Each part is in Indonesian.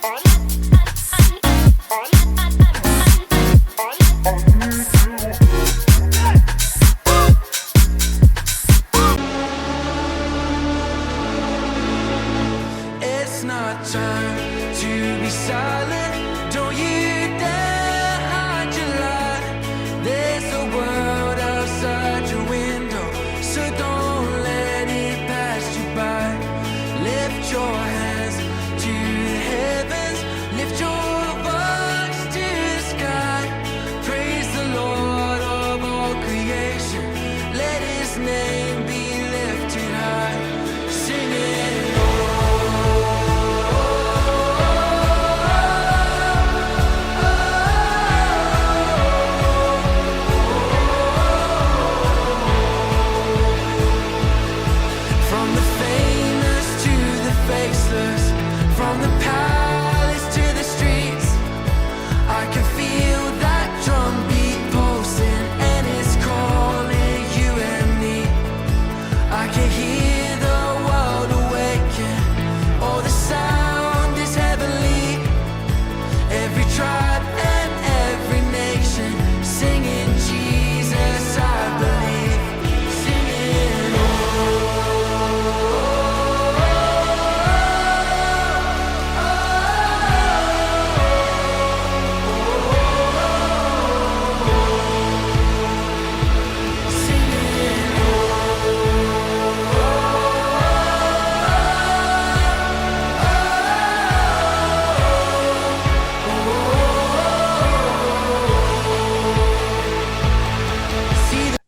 It's not time to be silent. Don't you dare hide your light. There's a world outside your window, so don't let it pass you by. Lift your hands to the heavens, lift your voice to the sky. Praise the Lord of all creation, let His name be lifted high. Sing it. From the famous to the faceless, from the palace to the streets, I can feel that drum beat pulsing, and it's calling you and me. I can hear the world awaken, oh, the sound is heavenly. Every tribe and every nation singing Jesus, I believe. Singing,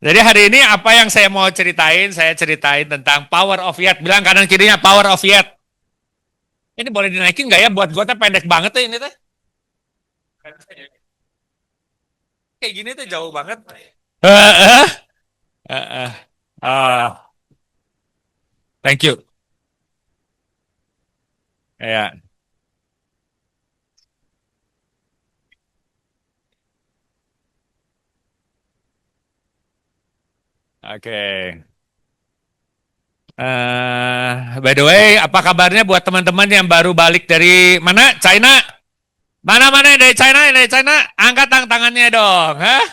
Jadi hari ini apa yang saya mau ceritain? Saya ceritain tentang power of yet. Bilang kanan kirinya power of yet. Ini boleh dinaikin nggak ya? Buat gua tuh pendek banget tuh ini tuh. Kayak gini tuh jauh banget. Ah, thank you. Ya. Oke. By the way, apa kabarnya buat teman-teman yang baru balik dari mana? China? Mana-mana yang dari China? Yang dari China? Angkat tangannya dong. Hah?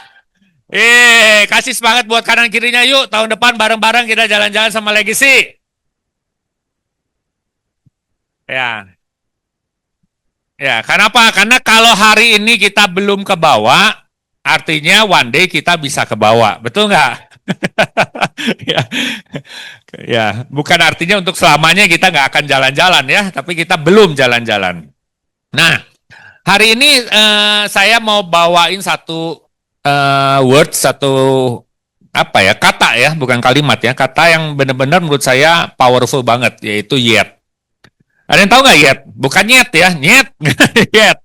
Kasih semangat buat kanan kirinya yuk. Tahun depan bareng-bareng kita jalan-jalan sama Legacy. Ya. Ya, kenapa? Karena kalau hari ini kita belum ke bawah, artinya one day kita bisa ke bawah. Betul nggak? Ya. Ya, bukan artinya untuk selamanya kita nggak akan jalan-jalan ya, tapi kita belum jalan-jalan. Nah, hari ini saya mau bawain satu word, satu apa ya, kata ya, bukan kalimat ya, kata yang benar-benar menurut saya powerful banget, yaitu yet. Ada yang tahu nggak yet? Bukan yet ya, nyet, yet,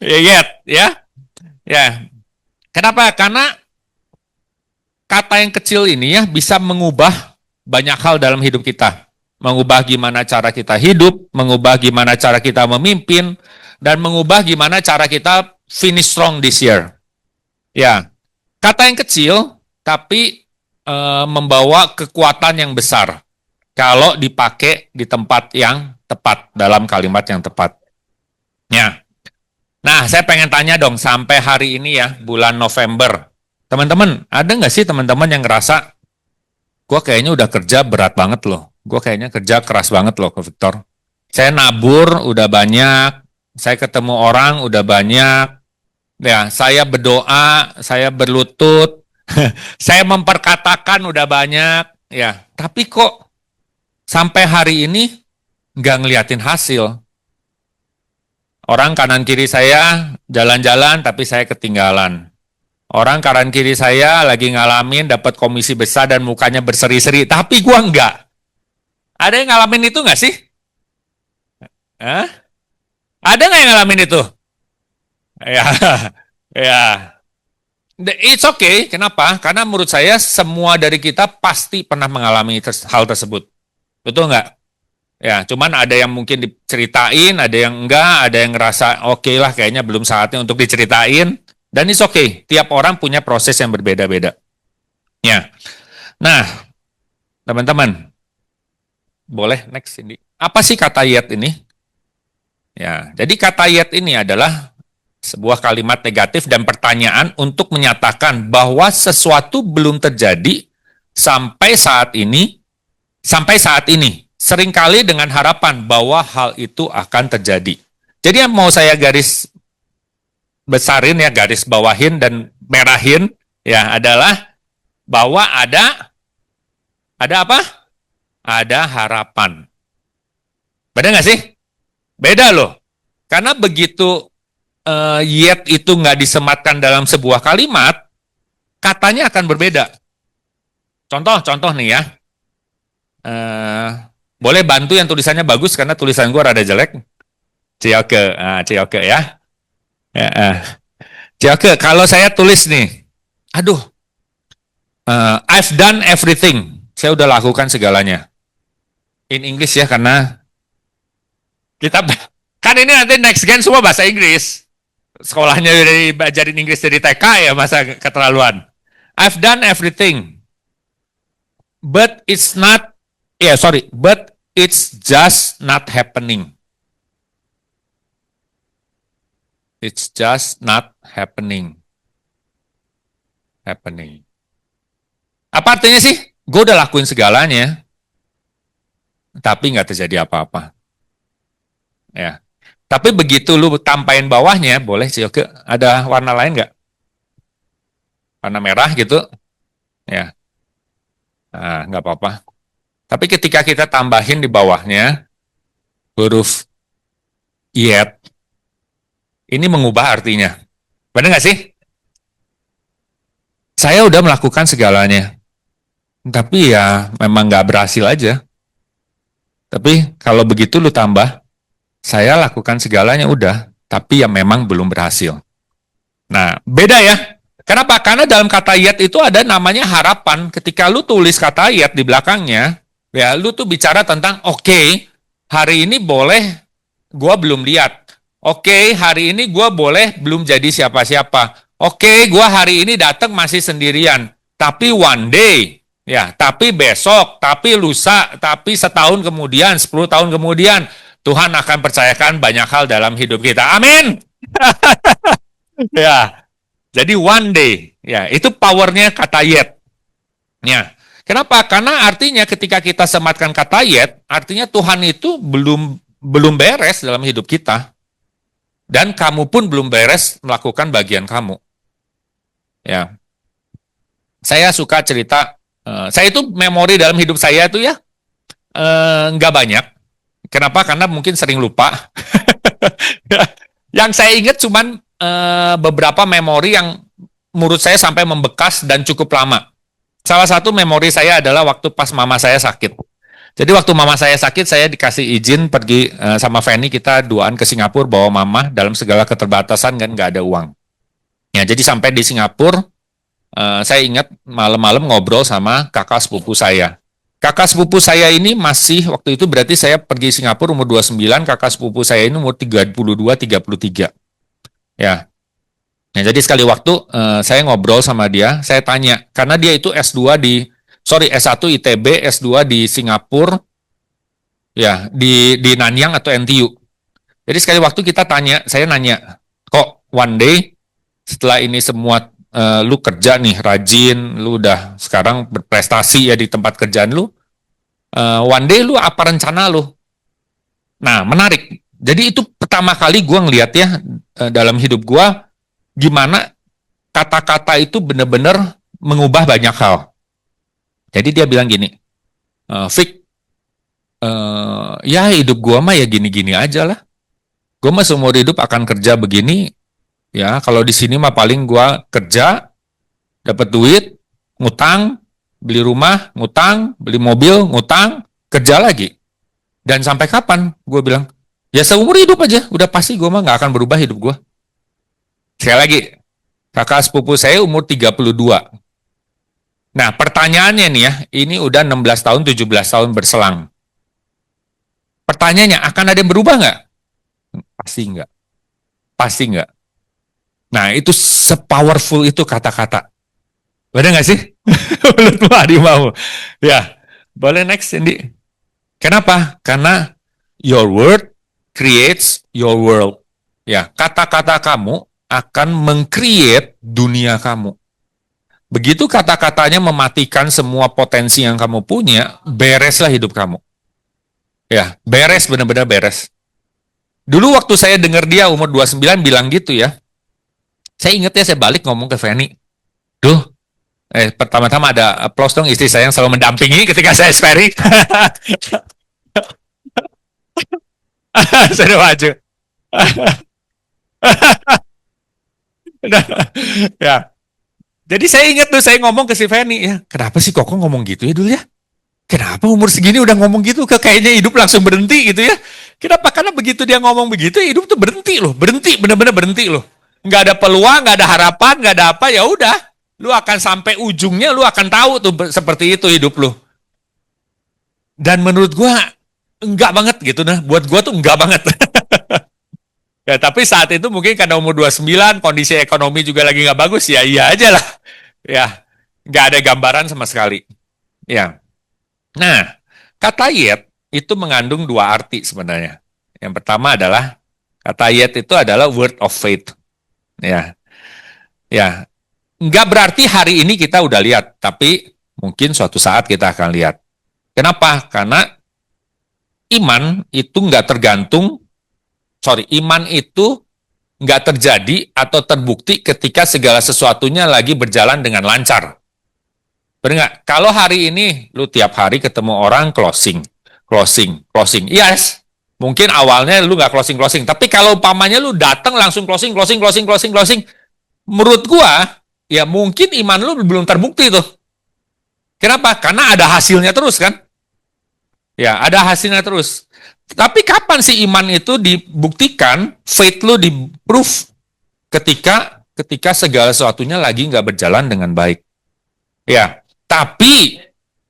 yet ya, ya. Kenapa? Karena kata yang kecil ini ya bisa mengubah banyak hal dalam hidup kita. Mengubah gimana cara kita hidup, mengubah gimana cara kita memimpin, dan mengubah gimana cara kita finish strong this year. Ya, kata yang kecil tapi membawa kekuatan yang besar kalau dipakai di tempat yang tepat, dalam kalimat yang tepat. Ya. Nah, saya pengen tanya dong, sampai hari ini ya, bulan November, teman-teman, ada nggak sih teman-teman yang ngerasa, gue kayaknya udah kerja berat banget loh, gue kayaknya kerja keras banget loh ke Victor. Saya nabur udah banyak, saya ketemu orang udah banyak, ya saya berdoa, saya berlutut, saya memperkatakan udah banyak, ya. Tapi kok sampai hari ini nggak ngeliatin hasil. Orang kanan kiri saya jalan-jalan tapi saya ketinggalan. Orang kanan kiri saya lagi ngalamin dapat komisi besar dan mukanya berseri-seri, tapi gua enggak. Ada yang ngalamin itu nggak sih? Hah? Ada nggak yang ngalamin itu? Ya, ya. It's okay. Kenapa? Karena menurut saya semua dari kita pasti pernah mengalami hal tersebut. Betul nggak? Ya, cuman ada yang mungkin diceritain, ada yang enggak, ada yang ngerasa oke lah kayaknya belum saatnya untuk diceritain. Dan it's okay, tiap orang punya proses yang berbeda-beda. Ya. Nah, teman-teman, boleh next ini. Apa sih kata yet ini? Ya, jadi kata yet ini adalah sebuah kalimat negatif dan pertanyaan untuk menyatakan bahwa sesuatu belum terjadi sampai saat ini, seringkali dengan harapan bahwa hal itu akan terjadi. Jadi yang mau saya garis besarin ya, garis bawahin dan merahin ya adalah bahwa ada apa? Ada harapan. Beda nggak sih? Beda loh. Karena begitu yet itu nggak disematkan dalam sebuah kalimat, katanya akan berbeda. Contoh nih ya. Boleh bantu yang tulisannya bagus karena tulisan gue rada jelek. Cioke ya. Cioke, kalau saya tulis nih, aduh, I've done everything. Saya udah lakukan segalanya. In English ya, karena kita kan ini nanti next gen semua bahasa Inggris. Sekolahnya dari ajarin Inggris dari TK ya, masa keterlaluan. I've done everything. But it's just not happening. It's just not happening. Apa artinya sih? Gue udah lakuin segalanya, tapi nggak terjadi apa-apa. Ya. Tapi begitu lu tampain bawahnya, boleh sih, oke, ada warna lain nggak? Warna merah gitu? Ya. Nah, nggak apa-apa. Tapi ketika kita tambahin di bawahnya, huruf yet, ini mengubah artinya. Benar nggak sih? Saya udah melakukan segalanya. Tapi ya memang nggak berhasil aja. Tapi kalau begitu lu tambah, saya lakukan segalanya udah, tapi ya memang belum berhasil. Nah, beda ya. Kenapa? Karena dalam kata yet itu ada namanya harapan. Ketika lu tulis kata yet di belakangnya, ya lu tuh bicara tentang oke, hari ini boleh gua belum lihat. Oke, hari ini gua boleh belum jadi siapa-siapa. Oke, gua hari ini datang masih sendirian. Tapi one day, ya, tapi besok, tapi lusa, tapi setahun kemudian, 10 tahun kemudian, Tuhan akan percayakan banyak hal dalam hidup kita. Amin. Ya. Jadi one day, ya, itu powernya kata yet. Ya. Kenapa? Karena artinya ketika kita sematkan kata yet, artinya Tuhan itu belum beres dalam hidup kita. Dan kamu pun belum beres melakukan bagian kamu. Ya. Saya suka cerita, saya itu memori dalam hidup saya itu ya nggak banyak. Kenapa? Karena mungkin sering lupa. Yang saya ingat cuman beberapa memori yang menurut saya sampai membekas dan cukup lama. Salah satu memori saya adalah waktu pas mama saya sakit. Jadi waktu mama saya sakit, saya dikasih izin pergi sama Fanny, kita duaan ke Singapura bawa mama dalam segala keterbatasan kan nggak ada uang. Ya, jadi sampai di Singapura, saya ingat malam-malam ngobrol sama kakak sepupu saya. Kakak sepupu saya ini masih, waktu itu berarti saya pergi Singapura umur 29, kakak sepupu saya ini umur 32, 33. Ya. Nah, jadi sekali waktu saya ngobrol sama dia, saya tanya, karena dia itu S1 ITB, S2 di Singapura, ya, di Nanyang atau NTU. Jadi sekali waktu saya nanya, kok one day setelah ini semua lu kerja nih, rajin, lu udah sekarang berprestasi ya di tempat kerjaan lu, one day lu apa rencana lu? Nah, menarik. Jadi itu pertama kali gue ngeliat ya dalam hidup gue, gimana kata-kata itu benar-benar mengubah banyak hal. Jadi dia bilang gini, Vic, ya hidup gue mah ya gini-gini aja lah. Gue mah seumur hidup akan kerja begini. Ya, kalau di sini mah paling gue kerja, dapat duit, ngutang, beli rumah, ngutang, beli mobil, ngutang, kerja lagi. Dan sampai kapan? Gue bilang, ya seumur hidup aja. Udah pasti gue mah nggak akan berubah hidup gue. Sekali lagi, kakak sepupu saya umur 32. Nah, pertanyaannya nih ya, ini udah 16 tahun, 17 tahun berselang. Pertanyaannya, akan ada yang berubah nggak? Pasti nggak. Pasti nggak. Nah, itu se-powerful itu kata-kata. Benar nggak sih? Menurutmu Adi mau? Ya, boleh next, Cindy. Kenapa? Karena your word creates your world. Ya, kata-kata kamu akan meng-create dunia kamu. Begitu kata-katanya mematikan semua potensi yang kamu punya, bereslah hidup kamu. Ya, beres, benar-benar beres. Dulu waktu saya dengar dia umur 29 bilang gitu ya, saya ingat ya, saya balik ngomong ke Feni, duh, pertama-tama ada applause dong, istri saya yang selalu mendampingi ketika saya experi. Saya udah maju. Nah, ya. Jadi saya ingat tuh, saya ngomong ke si Feni, ya, kenapa sih Koko ngomong gitu ya dulu ya? Kenapa umur segini udah ngomong gitu, kayaknya hidup langsung berhenti gitu ya? Kenapa? Karena begitu dia ngomong begitu, hidup tuh berhenti loh, berhenti, bener-bener berhenti loh. Nggak ada peluang, nggak ada harapan, nggak ada apa, ya udah. Lu akan sampai ujungnya, lu akan tahu tuh seperti itu hidup lu. Dan menurut gua, enggak banget gitu nah. Buat gua tuh enggak banget. Ya, tapi saat itu mungkin karena umur 29, kondisi ekonomi juga lagi nggak bagus, ya iya aja lah. Ya, nggak ada gambaran sama sekali. Ya. Nah, kata yet itu mengandung dua arti sebenarnya. Yang pertama adalah, kata yet itu adalah word of faith. Ya, ya. Nggak berarti hari ini kita udah lihat, tapi mungkin suatu saat kita akan lihat. Kenapa? Karena iman itu nggak tergantung, iman itu nggak terjadi atau terbukti ketika segala sesuatunya lagi berjalan dengan lancar. Benar nggak? Kalau hari ini lu tiap hari ketemu orang closing, closing, closing. Yes, mungkin awalnya lu nggak closing, closing. Tapi kalau umpamanya lu datang langsung closing, closing, closing, closing, closing, menurut gua ya mungkin iman lu belum terbukti tuh. Kenapa? Karena ada hasilnya terus kan? Ya, ada hasilnya terus. Tapi kapan sih iman itu dibuktikan, faith lu di-proof ketika segala sesuatunya lagi nggak berjalan dengan baik. Ya, tapi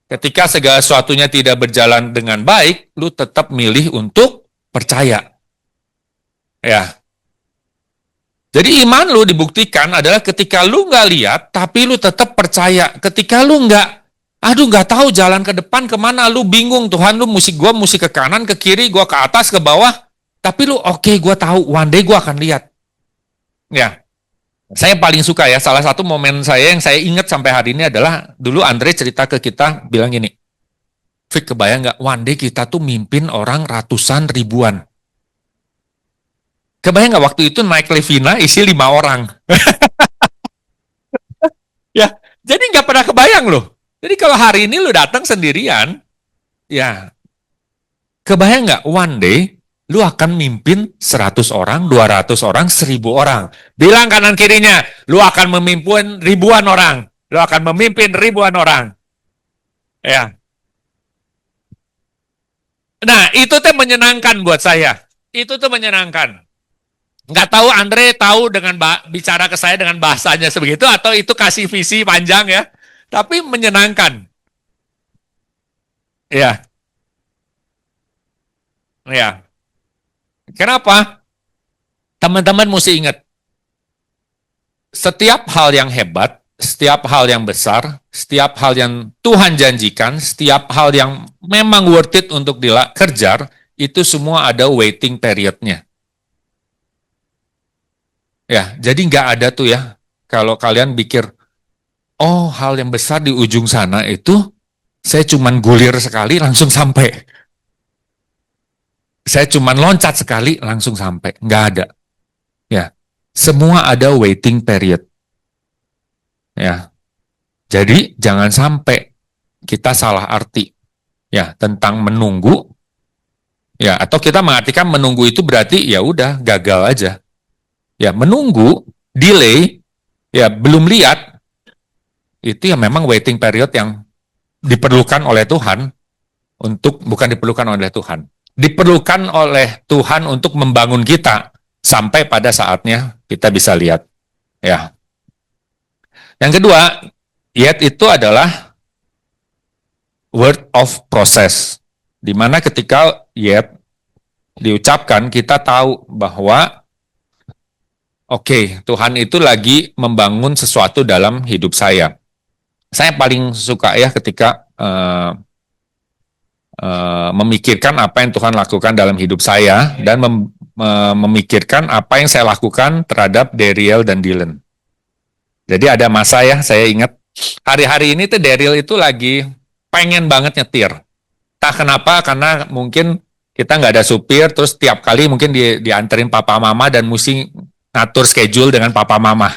ketika segala sesuatunya tidak berjalan dengan baik, lu tetap milih untuk percaya. Ya. Jadi iman lu dibuktikan adalah ketika lu nggak lihat, tapi lu tetap percaya. Ketika lu nggak tahu jalan ke depan kemana, lu bingung, Tuhan lu mesti ke kanan, ke kiri, gua ke atas, ke bawah, tapi lu oke, gua tahu, one day gua akan lihat. Ya, saya paling suka ya, salah satu momen saya yang saya ingat sampai hari ini adalah, dulu Andre cerita ke kita, bilang gini, Fik, kebayang nggak, one day kita tuh mimpin orang ratusan ribuan. Kebayang nggak waktu itu naik Levina isi 5 orang. Ya, jadi nggak pernah kebayang loh. Jadi kalau hari ini lu datang sendirian, ya, kebayang nggak one day lu akan mimpin 100 orang, 200 orang, 1000 orang. Bilang kanan kirinya, lu akan memimpin ribuan orang. Lu akan memimpin ribuan orang. Ya. Nah, itu tuh menyenangkan buat saya. Itu tuh menyenangkan. Nggak tahu Andre tahu dengan bicara ke saya dengan bahasanya sebegitu atau itu kasih visi panjang ya. Tapi menyenangkan. Ya, ya. Kenapa? Teman-teman mesti ingat, setiap hal yang hebat, setiap hal yang besar, setiap hal yang Tuhan janjikan, setiap hal yang memang worth it untuk dikejar, itu semua ada waiting period-nya. Ya, jadi nggak ada tuh ya, kalau kalian pikir, oh hal yang besar di ujung sana itu, saya cuman gulir sekali langsung sampai. Saya cuman loncat sekali langsung sampai. Nggak ada. Ya, semua ada waiting period. Ya, jadi jangan sampai kita salah arti ya tentang menunggu. Ya, atau kita mengartikan menunggu itu berarti ya udah gagal aja. Ya, menunggu, delay, ya belum lihat, itu ya memang waiting period yang diperlukan oleh Tuhan bukan diperlukan oleh Tuhan. Diperlukan oleh Tuhan untuk membangun kita sampai pada saatnya kita bisa lihat. Ya. Yang kedua, yet itu adalah word of process. Di mana ketika yet diucapkan, kita tahu bahwa oke, Tuhan itu lagi membangun sesuatu dalam hidup saya. Saya paling suka ya ketika memikirkan apa yang Tuhan lakukan dalam hidup saya dan memikirkan apa yang saya lakukan terhadap Daryl dan Dylan. Jadi ada masa ya, saya ingat hari-hari ini tuh Daryl itu lagi pengen banget nyetir. Tak kenapa, karena mungkin kita nggak ada supir, terus tiap kali mungkin dianterin papa mama dan mesti ngatur schedule dengan papa mama.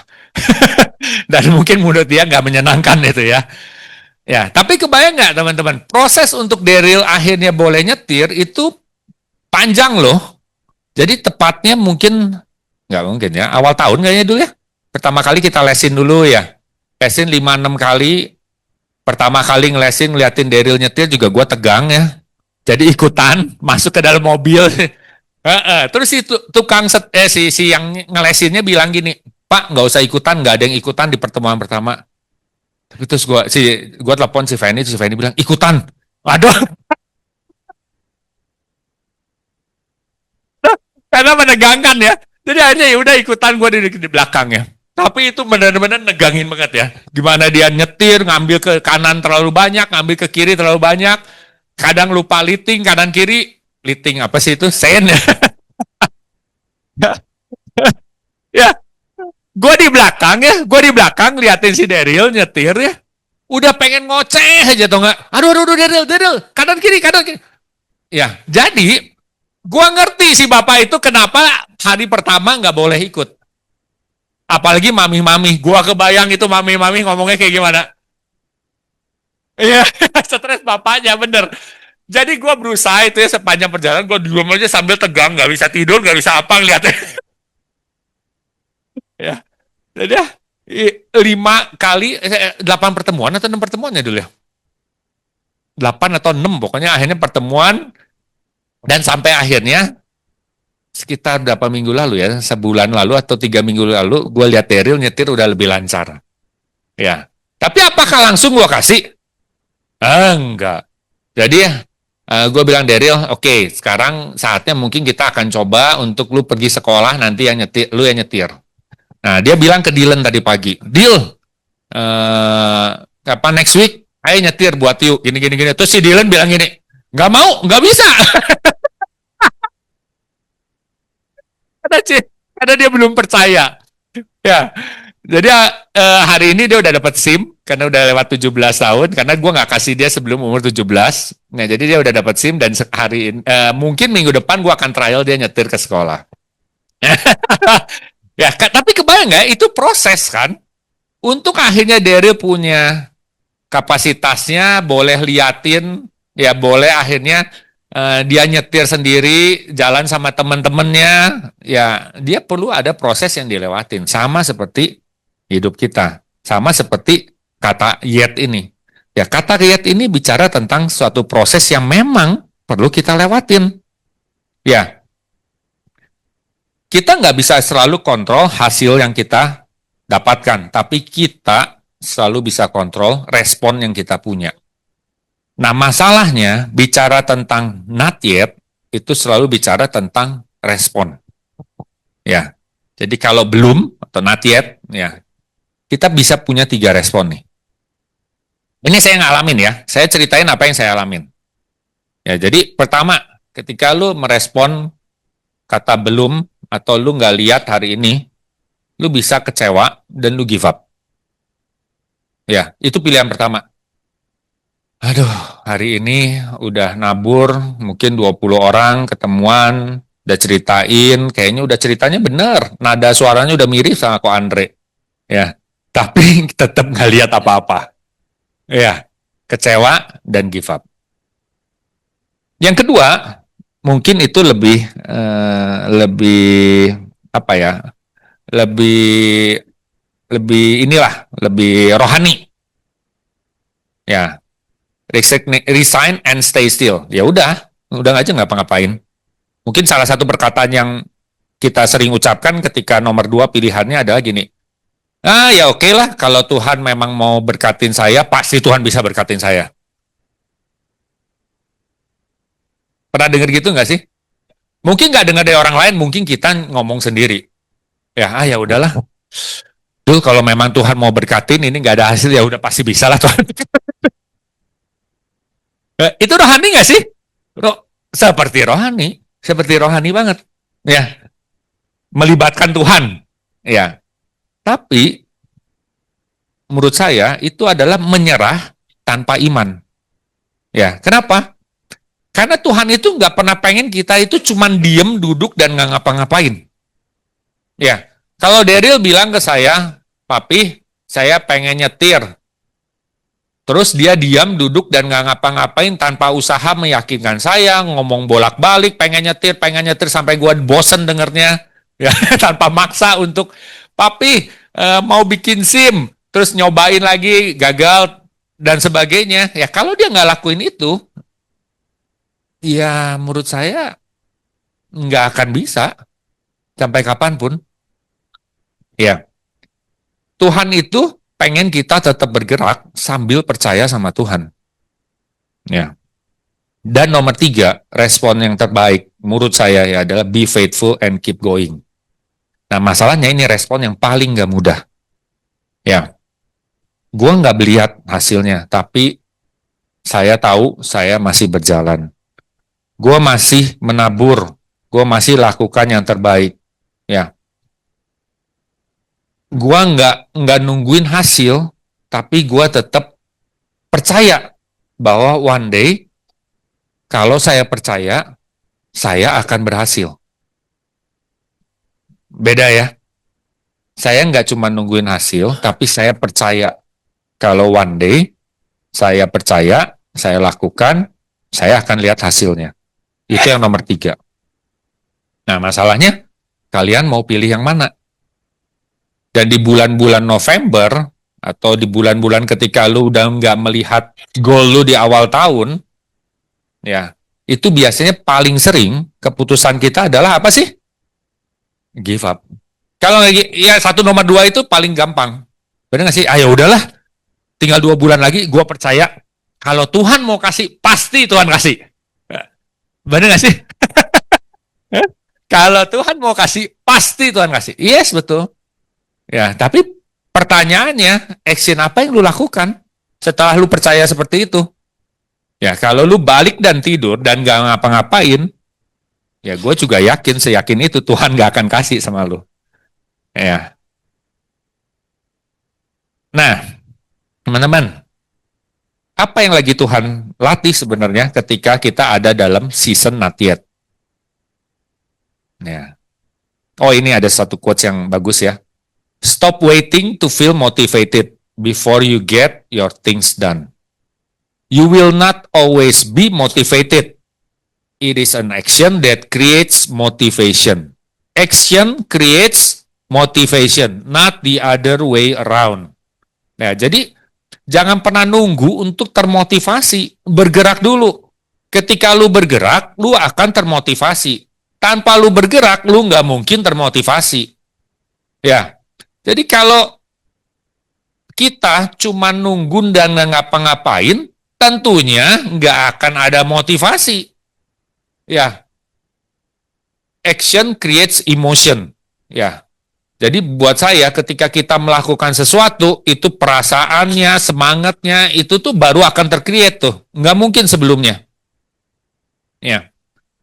Dan mungkin menurut dia nggak menyenangkan itu ya. Ya, tapi kebayang nggak teman-teman, proses untuk Daryl akhirnya boleh nyetir itu panjang loh. Jadi tepatnya nggak mungkin ya, awal tahun kayaknya dulu ya. Pertama kali kita lesin dulu ya. Lesin 5-6 kali. Pertama kali ngeliatin Daryl nyetir juga gue tegang ya. Jadi ikutan, masuk ke dalam mobil. Terus si tukang si yang ngelesinnya bilang gini, Pak nggak usah ikutan, nggak ada yang ikutan di pertemuan pertama. Tapi terus gue telepon si Fanny bilang ikutan. Waduh, karena menegangkan ya. Jadi akhirnya ya udah ikutan gue di belakang ya. Tapi itu benar-benar negangin banget ya. Gimana dia nyetir, ngambil ke kanan terlalu banyak, ngambil ke kiri terlalu banyak. Kadang lupa liting kanan kiri. Liting apa sih itu? Sen ya. Ya, gue di belakang liatin si Daryl nyetir ya. Udah pengen ngoceh aja tuh nggak? Aduh, Daryl, kanan kiri. Ya, jadi gue ngerti si bapak itu kenapa hari pertama nggak boleh ikut. Apalagi mami-mami, gue kebayang itu mami-mami ngomongnya kayak gimana. Iya, stres bapaknya bener. Jadi gue berusaha itu ya sepanjang perjalanan gue diem aja sambil tegang, nggak bisa tidur, nggak bisa apa ngeliatnya. Ya, jadi ya 8 pertemuan atau 6 pertemuan ya dulu ya. 8 atau 6 pokoknya akhirnya pertemuan dan sampai akhirnya sekitar berapa minggu lalu ya, sebulan lalu atau 3 minggu lalu, gue lihat Daryl nyetir udah lebih lancar. Ya, tapi apakah langsung gue kasih? Enggak. Jadi ya, gue bilang Daryl, oke, sekarang saatnya mungkin kita akan coba untuk lu pergi sekolah nanti yang nyetir, lu yang nyetir. Nah, dia bilang ke Dylan tadi pagi, Dyl, apa next week, ayo nyetir buat yuk, gini. Terus si Dylan bilang gini, nggak mau, nggak bisa. Karena dia belum percaya. Ya, jadi hari ini dia udah dapat SIM karena udah lewat 17 tahun. Karena gue nggak kasih dia sebelum umur 17. Nah, jadi dia udah dapat SIM dan hari ini mungkin minggu depan gue akan trial dia nyetir ke sekolah. Ya, tapi kebayang nggak? Itu proses kan. Untuk akhirnya Daryl punya kapasitasnya, boleh liatin, ya boleh akhirnya dia nyetir sendiri, jalan sama teman-temannya, ya dia perlu ada proses yang dilewatin. Sama seperti hidup kita. Sama seperti kata yet ini. Ya kata yet ini bicara tentang suatu proses yang memang perlu kita lewatin. Ya, kita nggak bisa selalu kontrol hasil yang kita dapatkan, tapi kita selalu bisa kontrol respon yang kita punya. Nah, masalahnya bicara tentang not yet itu selalu bicara tentang respon. Ya. Jadi kalau belum atau not yet, ya. Kita bisa punya 3 respon nih. Ini saya ngalamin ya. Saya ceritain apa yang saya alamin. Ya, jadi pertama, ketika lu merespon kata belum atau lu nggak lihat hari ini, lu bisa kecewa dan lu give up. Ya, itu pilihan pertama. Aduh, hari ini udah nabur, mungkin 20 orang ketemuan, udah ceritain, kayaknya udah ceritanya bener, nada suaranya udah mirip sama Ko Andre. Ya, tapi tetap nggak lihat apa-apa. Ya, kecewa dan give up. Yang kedua, mungkin itu lebih apa ya? Lebih rohani. Ya, resign and stay still. Ya udah aja nggak apa-ngapain. Mungkin salah satu perkataan yang kita sering ucapkan ketika nomor 2 pilihannya adalah gini. Ya oke lah, kalau Tuhan memang mau berkatin saya, pasti Tuhan bisa berkatin saya. Pernah dengar gitu nggak sih? Mungkin nggak dengar dari orang lain, mungkin kita ngomong sendiri. Ya udahlah. Duh, kalau memang Tuhan mau berkatin, ini nggak ada hasil, ya udah pasti bisa lah Tuhan. Itu rohani nggak sih? Seperti rohani banget. ya, melibatkan Tuhan. Ya, tapi menurut saya itu adalah menyerah tanpa iman. Ya, kenapa? Karena Tuhan itu nggak pernah pengen kita itu cuman diem, duduk, dan nggak ngapa-ngapain. Ya, kalau Daryl bilang ke saya, Papi, saya pengen nyetir. Terus dia diam, duduk, dan nggak ngapa-ngapain tanpa usaha meyakinkan saya, ngomong bolak-balik, pengen nyetir, sampai gue bosen dengernya. Ya, tanpa maksa untuk, Papi, mau bikin SIM, terus nyobain lagi, gagal, dan sebagainya. Ya, kalau dia nggak lakuin itu, ya menurut saya nggak akan bisa sampai kapanpun. Ya, Tuhan itu pengen kita tetap bergerak sambil percaya sama Tuhan. Ya. Dan nomor 3, respon yang terbaik menurut saya ya adalah be faithful and keep going. Nah, masalahnya ini respon yang paling nggak mudah. Ya, gue nggak melihat hasilnya, tapi saya tahu saya masih berjalan. Gue masih menabur, gue masih lakukan yang terbaik. Ya, gue nggak nungguin hasil, tapi gue tetap percaya bahwa one day kalau saya percaya, saya akan berhasil. Beda ya. Saya nggak cuma nungguin hasil, tapi saya percaya kalau one day saya percaya, saya lakukan, saya akan lihat hasilnya. Itu yang nomor 3. Nah, masalahnya kalian mau pilih yang mana? Dan di bulan-bulan November atau di bulan-bulan ketika lu udah nggak melihat goal lu di awal tahun, ya itu biasanya paling sering keputusan kita adalah apa sih? Give up. Kalau ya 1 nomor 2 itu paling gampang. Benar nggak sih? Ayo udahlah, tinggal 2 bulan lagi, gue percaya kalau Tuhan mau kasih, pasti Tuhan kasih. Benar nggak sih? Kalau Tuhan mau kasih, pasti Tuhan kasih. Yes, betul. Ya, tapi pertanyaannya, action apa yang lu lakukan setelah lu percaya seperti itu? Ya, kalau lu balik dan tidur dan gak ngapa-ngapain, ya gue juga yakin, seyakin itu Tuhan gak akan kasih sama lu. Ya. Nah, teman-teman, apa yang lagi Tuhan latih sebenarnya ketika kita ada dalam season not yet? Ya. Oh, ini ada satu quotes yang bagus ya. Stop waiting to feel motivated before you get your things done. You will not always be motivated. It is an action that creates motivation. Action creates motivation, not the other way around. Nah, jadi jangan pernah nunggu untuk termotivasi. Bergerak dulu. Ketika lu bergerak, lu akan termotivasi. Tanpa lu bergerak, lu nggak mungkin termotivasi. Ya, jadi kalau kita cuma nunggu dan nggak ngapa-ngapain, tentunya nggak akan ada motivasi. Ya, action creates emotion. Ya, jadi buat saya ketika kita melakukan sesuatu, itu perasaannya, semangatnya, itu tuh baru akan tercreate tuh. Nggak mungkin sebelumnya. Ya,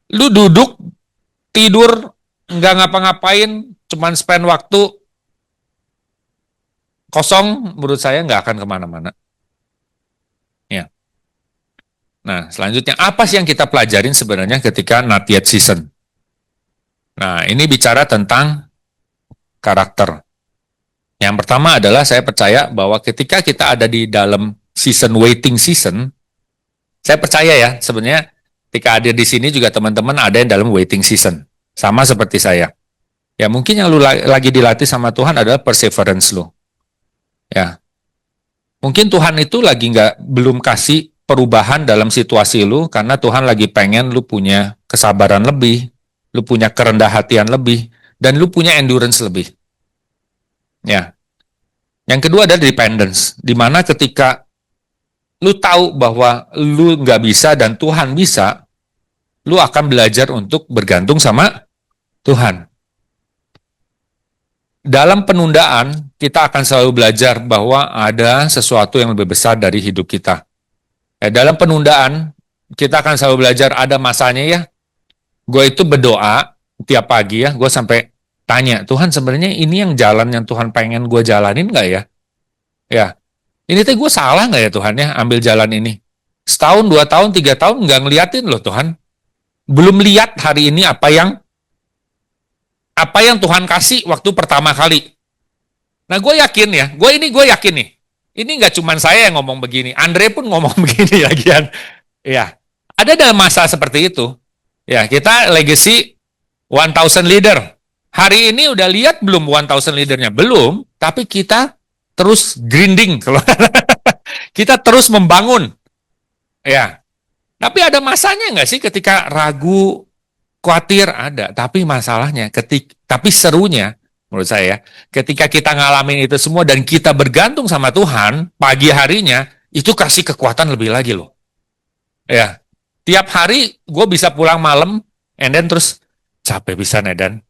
lu duduk, tidur, nggak ngapa-ngapain, cuman spend waktu kosong, menurut saya nggak akan kemana-mana. Ya. Nah, selanjutnya apa sih yang kita pelajarin sebenarnya ketika not yet season? Nah, ini bicara tentang karakter. Yang pertama adalah saya percaya bahwa ketika kita ada di dalam season waiting season, saya percaya ya sebenarnya ketika hadir di sini juga teman-teman ada yang dalam waiting season. Sama seperti saya. Ya mungkin yang lu lagi dilatih sama Tuhan adalah perseverance lu. Ya, mungkin Tuhan itu lagi belum kasih perubahan dalam situasi lu karena Tuhan lagi pengen lu punya kesabaran lebih, lu punya kerendah hatian lebih, dan lu punya endurance lebih. Ya. Yang kedua adalah dependence, di mana ketika lu tahu bahwa lu nggak bisa dan Tuhan bisa, lu akan belajar untuk bergantung sama Tuhan. Dalam penundaan, kita akan selalu belajar bahwa ada sesuatu yang lebih besar dari hidup kita. Dalam penundaan, kita akan selalu belajar ada masanya ya. Gue itu berdoa, tiap pagi ya, gue sampai tanya, Tuhan sebenarnya ini yang jalan yang Tuhan pengen gue jalanin nggak ya? Ya, ini teh gue salah nggak ya Tuhan ya ambil jalan ini? Setahun, 2 tahun, 3 tahun nggak ngeliatin loh Tuhan. Belum lihat hari ini apa yang Tuhan kasih waktu pertama kali. Nah gue yakin ya, gue yakin nih. Ini nggak cuma saya yang ngomong begini, Andre pun ngomong begini lagian. Ya, ada dalam masa seperti itu. Ya, kita legacy 1000 leader. Hari ini udah lihat belum 1000 leadernya? Belum, tapi kita terus grinding. Kita terus membangun. Ya, tapi ada masanya nggak sih ketika ragu, khawatir? Ada. Tapi masalahnya, tapi serunya, menurut saya, ketika kita ngalamin itu semua dan kita bergantung sama Tuhan, pagi harinya, itu kasih kekuatan lebih lagi loh. Ya, tiap hari gue bisa pulang malam, and then terus capek bisa Nedan.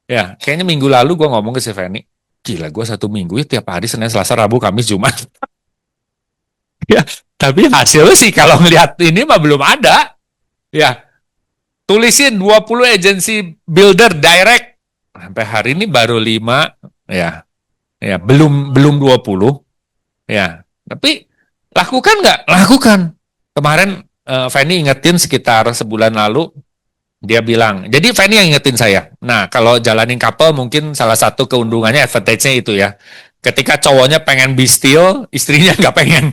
Ya, kayaknya minggu lalu gue ngomong ke si Feni, gila gue 1 minggu ya tiap hari Senin, Selasa, Rabu, Kamis, Jumat. Ya, tapi hasilnya sih kalau ngelihat ini mah belum ada. Ya, tulisin 20 agency builder direct. Sampai hari ini baru 5. Ya, ya belum 20. Ya, tapi lakukan nggak? Lakukan. Kemarin Fanny ingetin sekitar sebulan lalu, dia bilang, jadi Fanny yang ingetin saya. Nah, kalau jalanin couple mungkin salah satu keuntungannya, advantage-nya itu ya. Ketika cowoknya pengen be still, istrinya nggak pengen.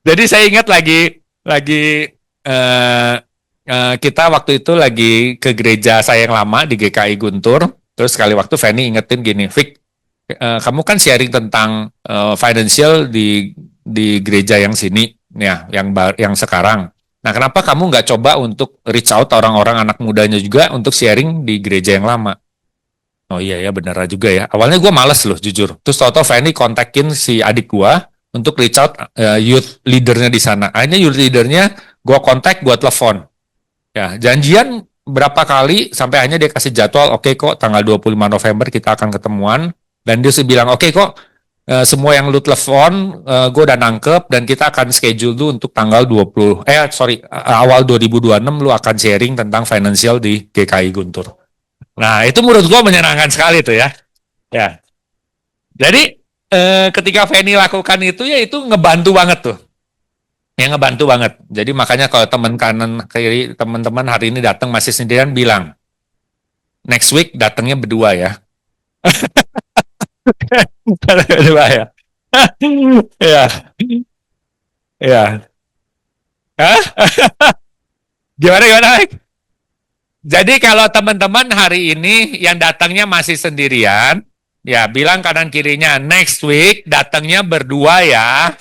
Jadi saya ingat lagi kita waktu itu lagi ke gereja saya yang lama di GKI Guntur. Terus sekali waktu Fanny ingetin gini, Vic, kamu kan sharing tentang financial di gereja yang sini, ya, yang sekarang. Nah, kenapa kamu nggak coba untuk reach out orang-orang anak mudanya juga untuk sharing di gereja yang lama? Oh iya ya, benar juga ya. Awalnya gue males loh, jujur. Terus tau-tau Fanny kontakin si adik gue untuk reach out youth leadernya di sana. Akhirnya youth leadernya gue kontak, gue telepon. Ya, janjian berapa kali sampai akhirnya dia kasih jadwal, oke kok tanggal 25 November kita akan ketemuan. Dan dia sih bilang, oke kok semua yang lu telepon gue udah nangkep dan kita akan schedule dulu untuk tanggal awal 2026 lu akan sharing tentang financial di GKI Guntur. Nah, itu menurut gue menyenangkan sekali tuh ya. Ya. Jadi ketika Fanny lakukan itu ya itu ngebantu banget tuh. Ya ngebantu banget. Jadi makanya kalau teman kanan kiri teman-teman hari ini datang masih sendirian bilang, next week datangnya berdua ya. Berdua ya. Ya. Ya. Hah? Gimana Mike? Jadi kalau teman-teman hari ini yang datangnya masih sendirian, ya bilang kanan kirinya next week datangnya berdua ya.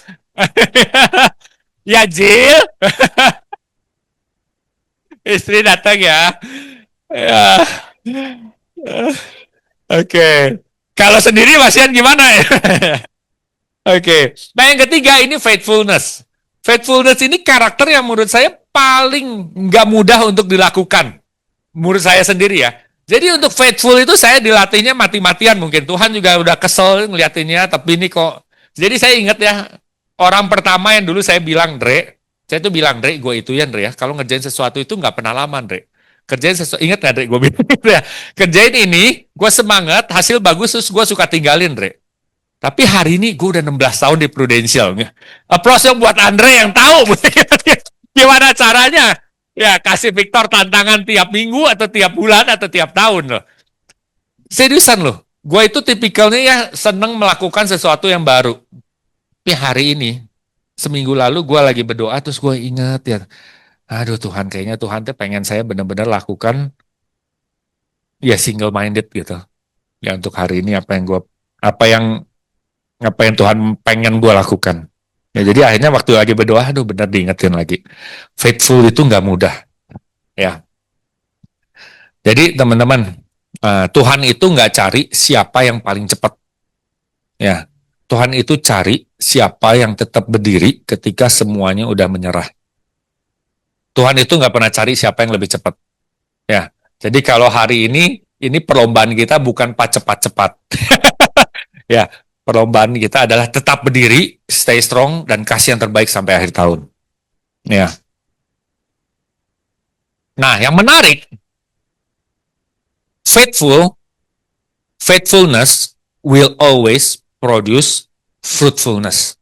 Ya Jill, istri datang ya. Ya. Oke. Kalau sendiri Masian gimana ya? Oke. Nah yang ketiga ini faithfulness. Faithfulness ini karakter yang menurut saya paling nggak mudah untuk dilakukan. Menurut saya sendiri ya. Jadi untuk faithful itu saya dilatihnya mati-matian mungkin. Tuhan juga udah kesel ngeliatinnya, tapi ini kok. Jadi saya ingat ya, orang pertama yang dulu saya bilang, saya tuh bilang, Dre, gue itu ya, Dre ya. Kalau ngerjain sesuatu itu nggak pernah lama, Dre. Kerjain sesuatu, ingat nggak, Dre? Gue bilang gitu ya. Kerjain ini, gue semangat, hasil bagus, terus gue suka tinggalin, Dre. Tapi hari ini gue udah 16 tahun di Prudential. Applause yang buat Andre yang tahu. Gimana caranya? Ya, kasih Victor tantangan tiap minggu atau tiap bulan atau tiap tahun loh. Seriusan loh. Gue itu tipikalnya ya seneng melakukan sesuatu yang baru. Tapi hari ini, seminggu lalu gue lagi berdoa terus gue ingat ya. Aduh Tuhan, kayaknya Tuhan tuh pengen saya benar-benar lakukan ya single minded gitu. Ya untuk hari ini apa yang Tuhan pengen gue lakukan. Ya jadi akhirnya waktu lagi berdoa, aduh benar diingetin lagi. Faithful itu nggak mudah. Ya. Jadi teman-teman, Tuhan itu nggak cari siapa yang paling cepat. Ya. Tuhan itu cari siapa yang tetap berdiri ketika semuanya udah menyerah. Tuhan itu nggak pernah cari siapa yang lebih cepat. Ya. Jadi kalau hari ini perlombaan kita bukan cepat-cepat. Ya, perlombaan kita adalah tetap berdiri, stay strong, dan kasih yang terbaik sampai akhir tahun. Ya. Nah, yang menarik, faithfulness will always produce fruitfulness.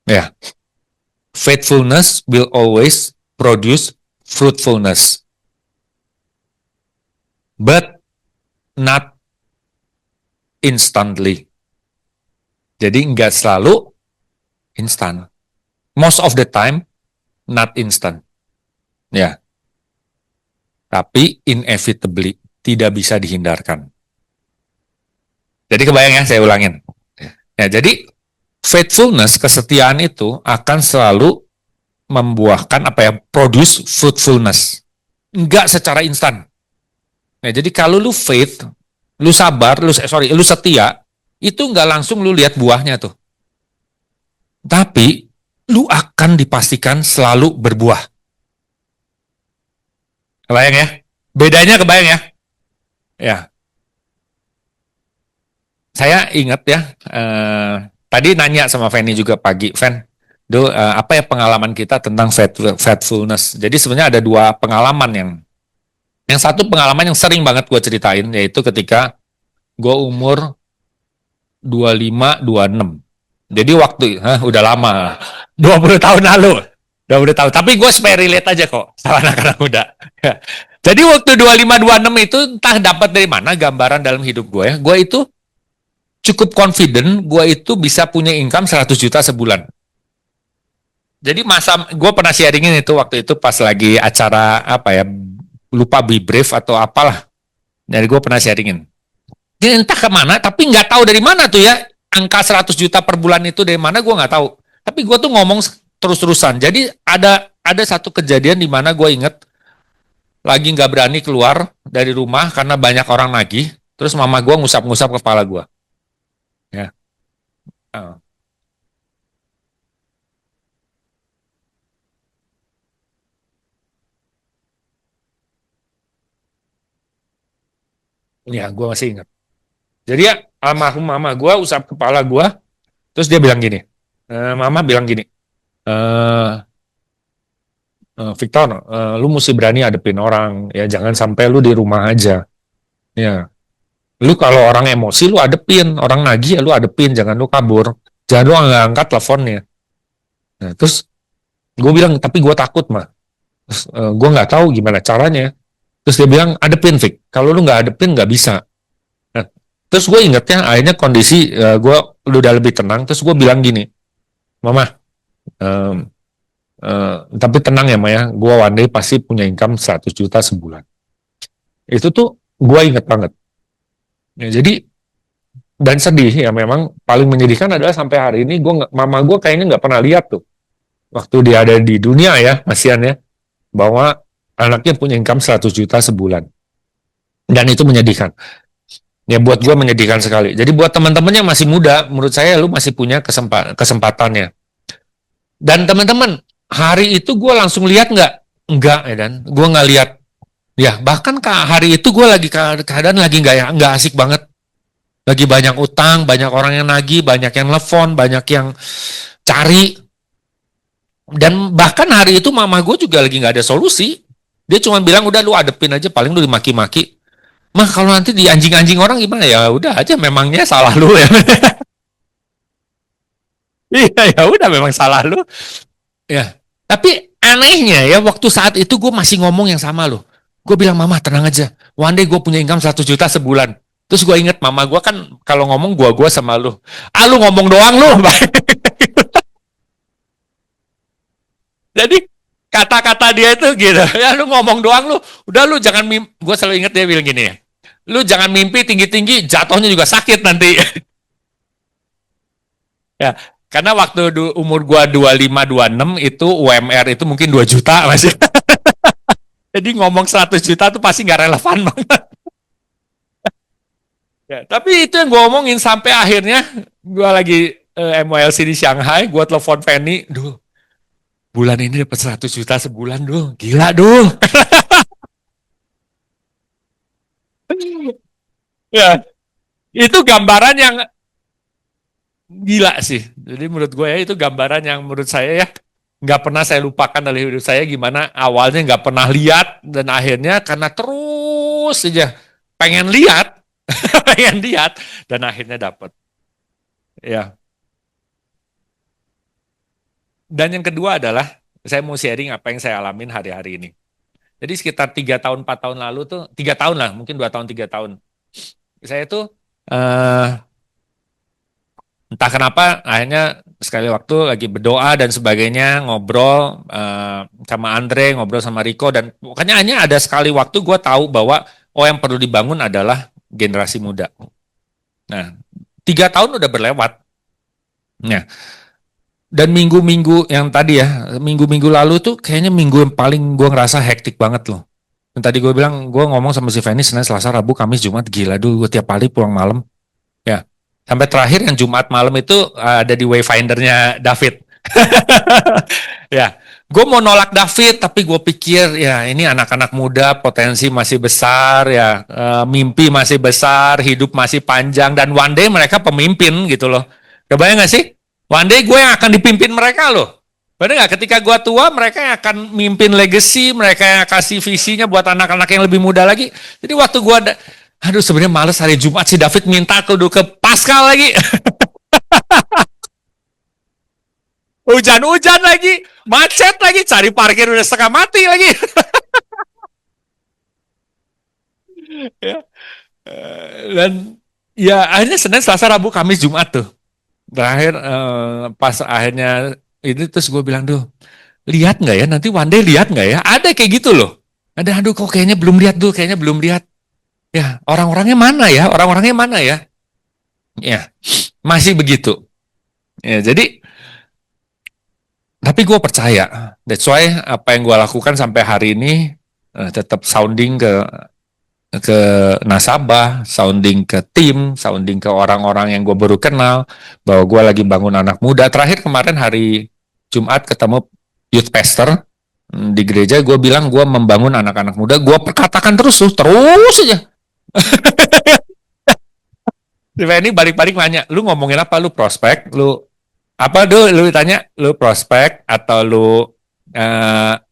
Ya, faithfulness will always produce fruitfulness, but not instantly. Jadi nggak selalu instan. Most of the time, not instant. Ya, tapi inevitably, tidak bisa dihindarkan. Jadi kebayang ya, saya ulangin. Ya, jadi faithfulness, kesetiaan itu akan selalu membuahkan produce fruitfulness. Enggak secara instan. Nah, jadi kalau lu faith, lu sabar, lu setia, itu enggak langsung lu lihat buahnya tuh. Tapi lu akan dipastikan selalu berbuah. Kebayang ya? Bedanya kebayang ya? Ya. Saya ingat ya, tadi nanya sama Fanny juga pagi, Fan, apa ya pengalaman kita tentang faithfulness. Jadi sebenarnya ada dua pengalaman yang satu pengalaman yang sering banget gue ceritain, yaitu ketika gue umur 25-26. Jadi udah lama, 20 tahun lalu. 20 tahun, tapi gue supaya relate aja kok, sama anak-anak muda. Jadi waktu 25-26 itu entah dapat dari mana gambaran dalam hidup gue ya, gue itu cukup confident gue itu bisa punya income 100 juta sebulan. Jadi gue pernah sharingin itu waktu itu pas lagi acara lupa Be Brave atau apalah. Jadi gue pernah sharingin. Jadi entah kemana, tapi nggak tahu dari mana tuh ya angka 100 juta per bulan itu dari mana gue nggak tahu. Tapi gue tuh ngomong terus-terusan. Jadi ada satu kejadian di mana gue inget lagi nggak berani keluar dari rumah karena banyak orang nagih. Terus mama gue ngusap-ngusap kepala gue. Ya. Ya, gue masih ingat. Jadi ya, almarhum mama gue usap kepala gue, terus dia bilang gini, mama bilang gini, Victor, lu mesti berani hadepin orang, ya jangan sampai lu di rumah aja. Ya, lu kalau orang emosi lu hadepin, orang nagih ya lu hadepin, jangan lu kabur, jangan lu nggak angkat teleponnya. Nah, terus gue bilang, tapi gue takut mah, gue nggak tahu gimana caranya. Terus dia bilang, hadepin Vic, kalau lu nggak hadepin nggak bisa. Nah, terus gue ingetnya akhirnya kondisi gue udah lebih tenang, terus gue bilang gini, mama, tapi tenang ya Maya, gue one day pasti punya income 100 juta sebulan. Itu tuh gue inget banget. Ya, jadi dan sedih ya, memang paling menyedihkan adalah sampai hari ini mama gue kayaknya nggak pernah lihat tuh waktu dia ada di dunia ya, kasihan ya, bahwa anaknya punya income 100 juta sebulan. Dan itu menyedihkan. Ya buat gue menyedihkan sekali. Jadi buat teman-teman yang masih muda, menurut saya lu masih punya kesempatannya. Dan teman-teman, hari itu gue langsung lihat nggak? Enggak ya, dan gue nggak lihat. Ya bahkan hari itu gue lagi keadaan lagi nggak asik banget. Lagi banyak utang, banyak orang yang nagih, banyak yang telepon, banyak yang cari. Dan bahkan hari itu mama gue juga lagi nggak ada solusi. Dia cuma bilang udah lu hadepin aja, paling lu dimaki-maki. Mah kalau nanti di anjing-anjing orang gimana ya? Udah aja, memangnya salah lu ya. Iya ya udah, memang salah lu. Ya. Tapi anehnya ya, waktu saat itu gue masih ngomong yang sama lo. Gue bilang, mama tenang aja, one day gue punya income 100 juta sebulan. Terus gue inget mama gue kan kalau ngomong gue sama lu. Ah lu ngomong doang lu. Jadi kata-kata dia itu gitu. Ya lu ngomong doang lu. Udah lu jangan mimpi. Gue selalu inget dia bilang gini ya. Lu jangan mimpi tinggi-tinggi, jatuhnya juga sakit nanti. Ya, karena waktu umur gua 25-26 itu UMR itu mungkin 2 juta masih. Jadi ngomong 100 juta tuh pasti nggak relevan banget. Ya, tapi itu yang gue omongin sampai akhirnya gue lagi MYLC di Shanghai, gue telepon Fanny, duh, bulan ini dapat 100 juta sebulan, duh, gila, duh. Ya, itu gambaran yang gila sih. Jadi menurut gue ya itu gambaran yang menurut saya ya Nggak pernah saya lupakan dari hidup saya gimana awalnya nggak pernah lihat dan akhirnya karena terus aja pengen lihat, pengen lihat dan akhirnya dapat. Ya. Dan yang kedua adalah saya mau sharing apa yang saya alamin hari-hari ini. Jadi sekitar 3 tahun 4 tahun lalu tuh 3 tahun lah mungkin 2 tahun 3 tahun saya tuh eh, entah kenapa akhirnya sekali waktu lagi berdoa dan sebagainya ngobrol sama Andre, ngobrol sama Rico dan pokoknya hanya ada sekali waktu gue tahu bahwa oh yang perlu dibangun adalah generasi muda. Nah, 3 tahun udah berlewat. Nah, dan minggu-minggu yang tadi ya, minggu-minggu lalu tuh kayaknya minggu yang paling gue ngerasa hektik banget loh. Dan tadi gue bilang, gue ngomong sama si Feni Senin, Selasa, Rabu, Kamis, Jumat, gila dulu gue tiap hari pulang malam. Ya, sampai terakhir yang Jumat malam itu ada di Wayfindernya David. Ya, gue mau nolak David, tapi gue pikir ya ini anak-anak muda, potensi masih besar, ya mimpi masih besar, hidup masih panjang, dan one day mereka pemimpin gitu loh. Kebayang gak sih? One day gue yang akan dipimpin mereka loh. Benar nggak? Ketika gue tua, mereka yang akan mimpin legacy, mereka yang kasih visinya buat anak-anak yang lebih muda lagi. Jadi waktu gue ada, aduh sebenarnya males hari Jumat si David minta kudu ke Pascal lagi. Hujan-hujan lagi, macet lagi, cari parkir udah setengah mati lagi. Ya. Dan ya akhirnya Senin, Selasa, Rabu, Kamis, Jumat tuh. Terakhir pas akhirnya ini terus gue bilang tuh, lihat nggak ya nanti one day lihat nggak ya? Ada kayak gitu loh. Ada aduh kok kayaknya belum lihat tuh, kayaknya belum lihat. Ya orang-orangnya mana ya? Orang-orangnya mana ya? Ya masih begitu. Ya jadi tapi gue percaya. That's why apa yang gue lakukan sampai hari ini tetap sounding ke nasabah, sounding ke tim, sounding ke orang-orang yang gue baru kenal, bahwa gue lagi bangun anak muda. Terakhir kemarin hari Jumat ketemu youth pastor di gereja, gue bilang gue membangun anak-anak muda, gue perkatakan terus tuh, terus aja. Ini balik-balik nanya, lu ngomongin apa? Lu prospek, lu apa dulu? Lu tanya, lu prospek atau lu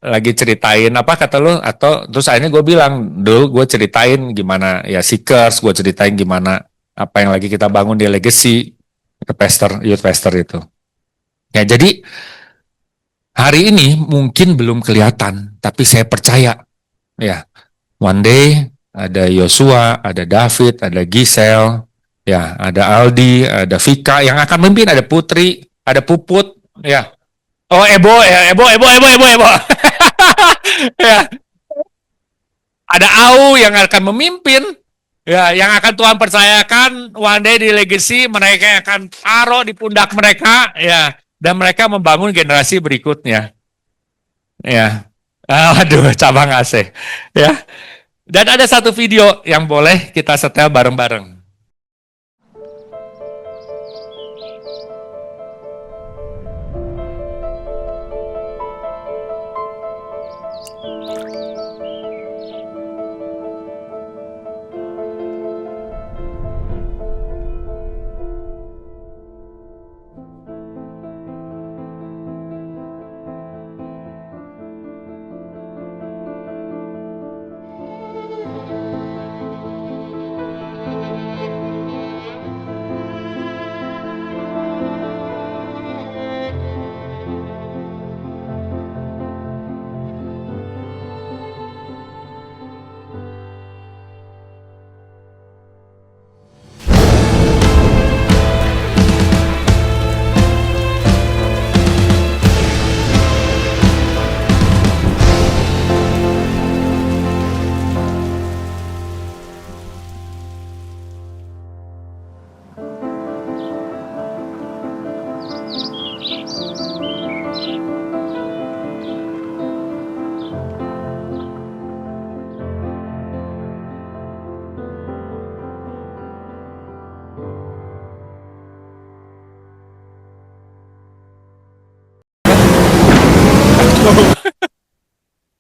lagi ceritain apa kata lu atau terus akhirnya gue bilang dulu gue ceritain gimana ya Seekers, gue ceritain gimana apa yang lagi kita bangun di legacy ke pastor youth pastor itu ya. Jadi hari ini mungkin belum kelihatan tapi saya percaya ya one day ada Yosua, ada David, ada Giselle, ya ada Aldi, ada Vika yang akan memimpin, ada Putri, ada Puput, ya. Oh Ebo, ya Ebo. Ya, ada Au yang akan memimpin, ya, yang akan Tuhan percayakan one day di legacy mereka yang akan taruh di pundak mereka, ya, dan mereka membangun generasi berikutnya, ya. Aduh, cabang AC, ya. Dan ada satu video yang boleh kita setel bareng-bareng.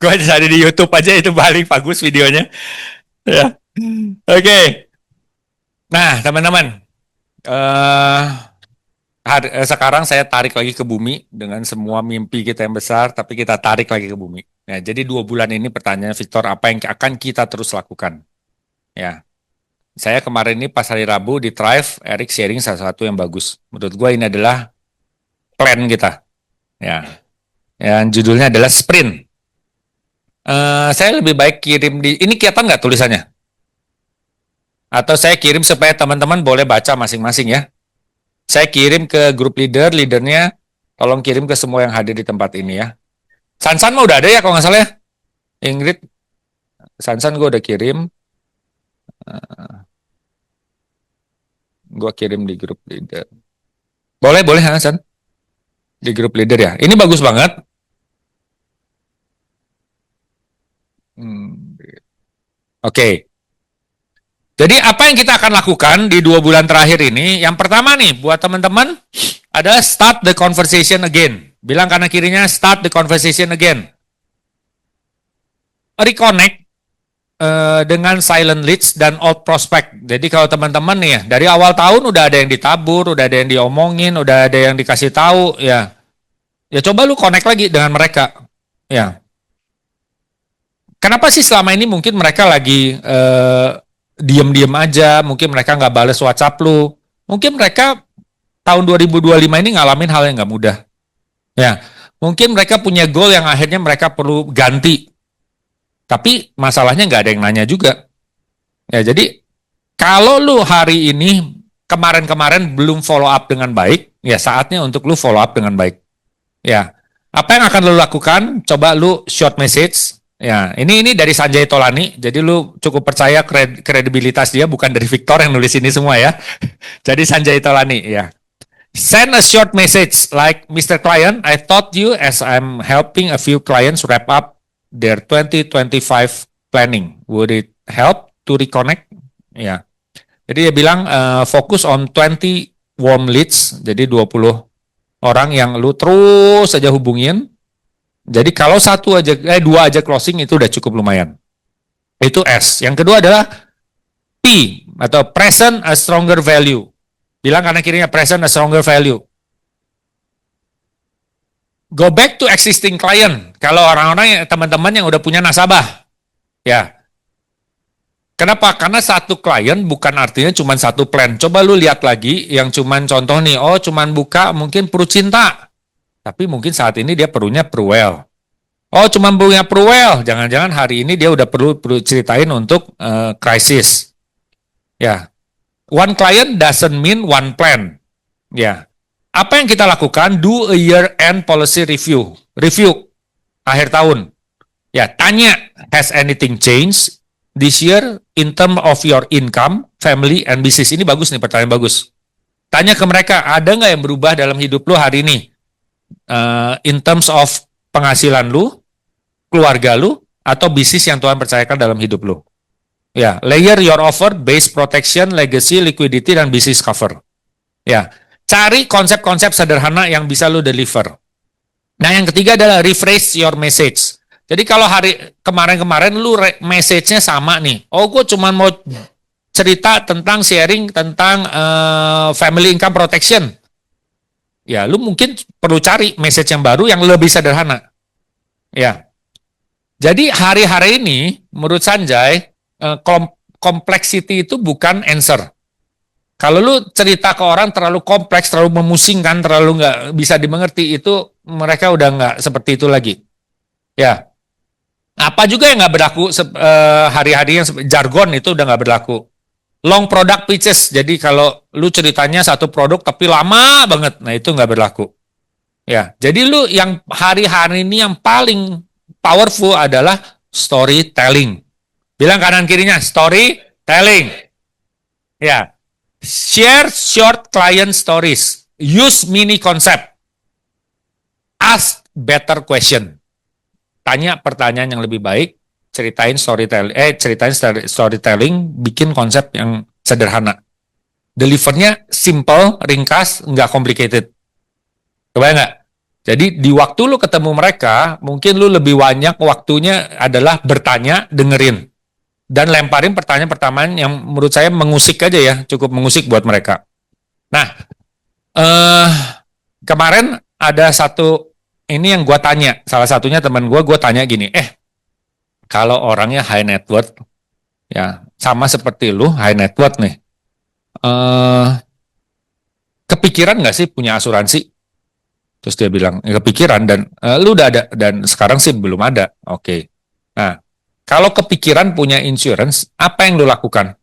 Gue cari di YouTube aja itu balik bagus videonya. Ya. Oke. Nah, teman-teman. Sekarang saya tarik lagi ke bumi dengan semua mimpi kita yang besar, tapi kita tarik lagi ke bumi. Ya, jadi 2 bulan ini pertanyaan Victor, apa yang akan kita terus lakukan? Ya, saya kemarin ini pas hari Rabu di Thrive, Eric sharing salah satu yang bagus. Menurut gue ini adalah plan kita. Ya, yang judulnya adalah sprint. Saya lebih baik kirim ini kelihatan nggak tulisannya? Atau saya kirim supaya teman-teman boleh baca masing-masing ya. Saya kirim ke grup leadernya, tolong kirim ke semua yang hadir di tempat ini ya. Sansan mah udah ada ya kalau nggak salah ya. Ingrid, Sansan gue udah kirim. Gue kirim di grup leader. Boleh Sansan. Di grup leader ya. Ini bagus banget. Oke. Jadi apa yang kita akan lakukan di 2 bulan terakhir ini? Yang pertama nih, buat teman-teman, adalah start the conversation again. Bilang kanan kirinya, start the conversation again. Reconnect dengan silent leads dan old prospect. Jadi kalau teman-teman nih ya, dari awal tahun udah ada yang ditabur, udah ada yang diomongin, udah ada yang dikasih tahu, ya. Ya coba lu connect lagi dengan mereka. Ya. Kenapa sih selama ini mungkin mereka lagi diem-diem aja, mungkin mereka nggak bales WhatsApp lu, mungkin mereka tahun 2025 ini ngalamin hal yang nggak mudah. Ya, mungkin mereka punya goal yang akhirnya mereka perlu ganti, tapi masalahnya nggak ada yang nanya juga. Ya, jadi kalau lu hari ini kemarin-kemarin belum follow up dengan baik, ya saatnya untuk lu follow up dengan baik. Ya, apa yang akan lu lakukan? Coba lu short message. Ya, ini dari Sanjay Tolani. Jadi lu cukup percaya kredibilitas dia, bukan dari Victor yang nulis ini semua ya. Jadi Sanjay Tolani ya. Send a short message like, Mr. Client, I thought you as I'm helping a few clients wrap up their 2025 planning. Would it help to reconnect? Ya. Jadi dia bilang fokus on 20 warm leads. Jadi 20 orang yang lu terus saja hubungin. Jadi kalau 2 aja closing itu udah cukup lumayan. Itu S. Yang kedua adalah P atau present a stronger value. Bilang kanan kirinya present a stronger value. Go back to existing client. Kalau orang-orang teman-teman yang udah punya nasabah. Ya. Kenapa? Karena satu klien bukan artinya cuma satu plan. Coba lu lihat lagi yang cuman contoh nih, cuman buka mungkin perlu cinta. Tapi mungkin saat ini dia perlunya Pruwell. Cuma punya Pruwell. Jangan-jangan hari ini dia udah perlu ceritain untuk krisis. Ya. One client doesn't mean one plan. Ya. Apa yang kita lakukan? Do a year-end policy review. Review akhir tahun. Ya, tanya, has anything changed this year in terms of your income, family, and business? Ini bagus nih, pertanyaan bagus. Tanya ke mereka, ada nggak yang berubah dalam hidup lu hari ini? In terms of penghasilan lu, keluarga lu, atau bisnis yang Tuhan percayakan dalam hidup lu. Ya, layer your offer, base protection, legacy, liquidity, dan business cover. Ya, cari konsep-konsep sederhana yang bisa lu deliver. Nah, yang ketiga adalah rephrase your message. Jadi kalau hari kemarin-kemarin lu message-nya sama nih. Gue cuma mau cerita tentang sharing tentang family income protection. Ya, lu mungkin perlu cari message yang baru yang lebih sederhana. Ya. Jadi hari-hari ini menurut Sanjay complexity itu bukan answer. Kalau lu cerita ke orang terlalu kompleks, terlalu memusingkan, terlalu nggak bisa dimengerti, itu mereka udah nggak seperti itu lagi. Ya. Apa juga yang nggak berlaku hari-hari yang jargon itu udah nggak berlaku. Long product pitches, jadi kalau lu ceritanya satu produk tapi lama banget, nah itu nggak berlaku. Ya, jadi lu yang hari-hari ini yang paling powerful adalah storytelling. Bilang kanan kirinya, storytelling. Ya, share short client stories. Use mini concept. Ask better question. Tanya pertanyaan yang lebih baik. Ceritain storytelling, bikin konsep yang sederhana. Delivernya simple, ringkas, nggak complicated. Kebayang nggak? Jadi di waktu lu ketemu mereka, mungkin lu lebih banyak waktunya adalah bertanya, dengerin. Dan lemparin pertanyaan-pertanyaan yang menurut saya mengusik aja ya, cukup mengusik buat mereka. Nah, eh Kemarin ada satu ini yang gua tanya, salah satunya teman gua tanya gini, kalau orangnya high net worth, ya sama seperti lu high net worth nih, eh kepikiran nggak sih punya asuransi? Terus dia bilang, "Ya, kepikiran dan lu udah ada dan sekarang sih belum ada." Oke. Nah, kalau kepikiran punya insurance, apa yang lu lakukan?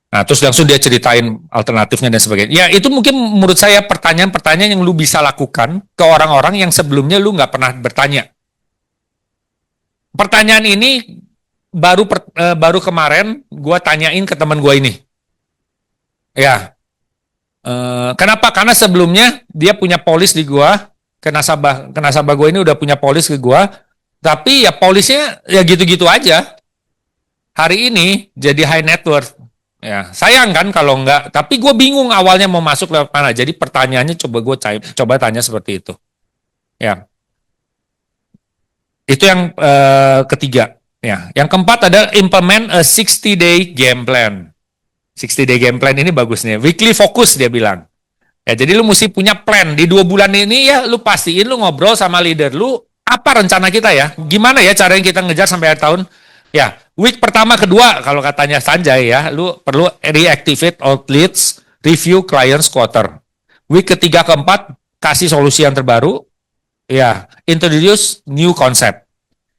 Nah, terus langsung dia ceritain alternatifnya dan sebagainya. Ya, itu mungkin menurut saya pertanyaan-pertanyaan yang lu bisa lakukan ke orang-orang yang sebelumnya lu nggak pernah bertanya. Pertanyaan ini baru kemarin gua tanyain ke teman gua ini. Ya, kenapa? Karena sebelumnya dia punya polis di gua, ke nasabah gua ini udah punya polis ke gua, tapi ya polisnya ya gitu-gitu aja. Hari ini jadi high net worth. Ya, sayang kan kalau enggak. Tapi gue bingung awalnya mau masuk lewat mana. Jadi pertanyaannya coba tanya seperti itu. Ya, itu yang ketiga. Ya, yang keempat adalah implement a 60-day game plan. 60-day game plan ini bagus nih. Weekly focus dia bilang. Ya, jadi lu mesti punya plan. Di 2 bulan ini ya lu pastiin lu ngobrol sama leader lu. Apa rencana kita ya? Gimana ya cara yang kita ngejar sampai akhir tahun? Ya, week pertama, kedua, kalau katanya Sanjay ya, lu perlu reactivate old leads, review clients quarter. Week ketiga, keempat, kasih solusi yang terbaru. Ya, introduce new concept.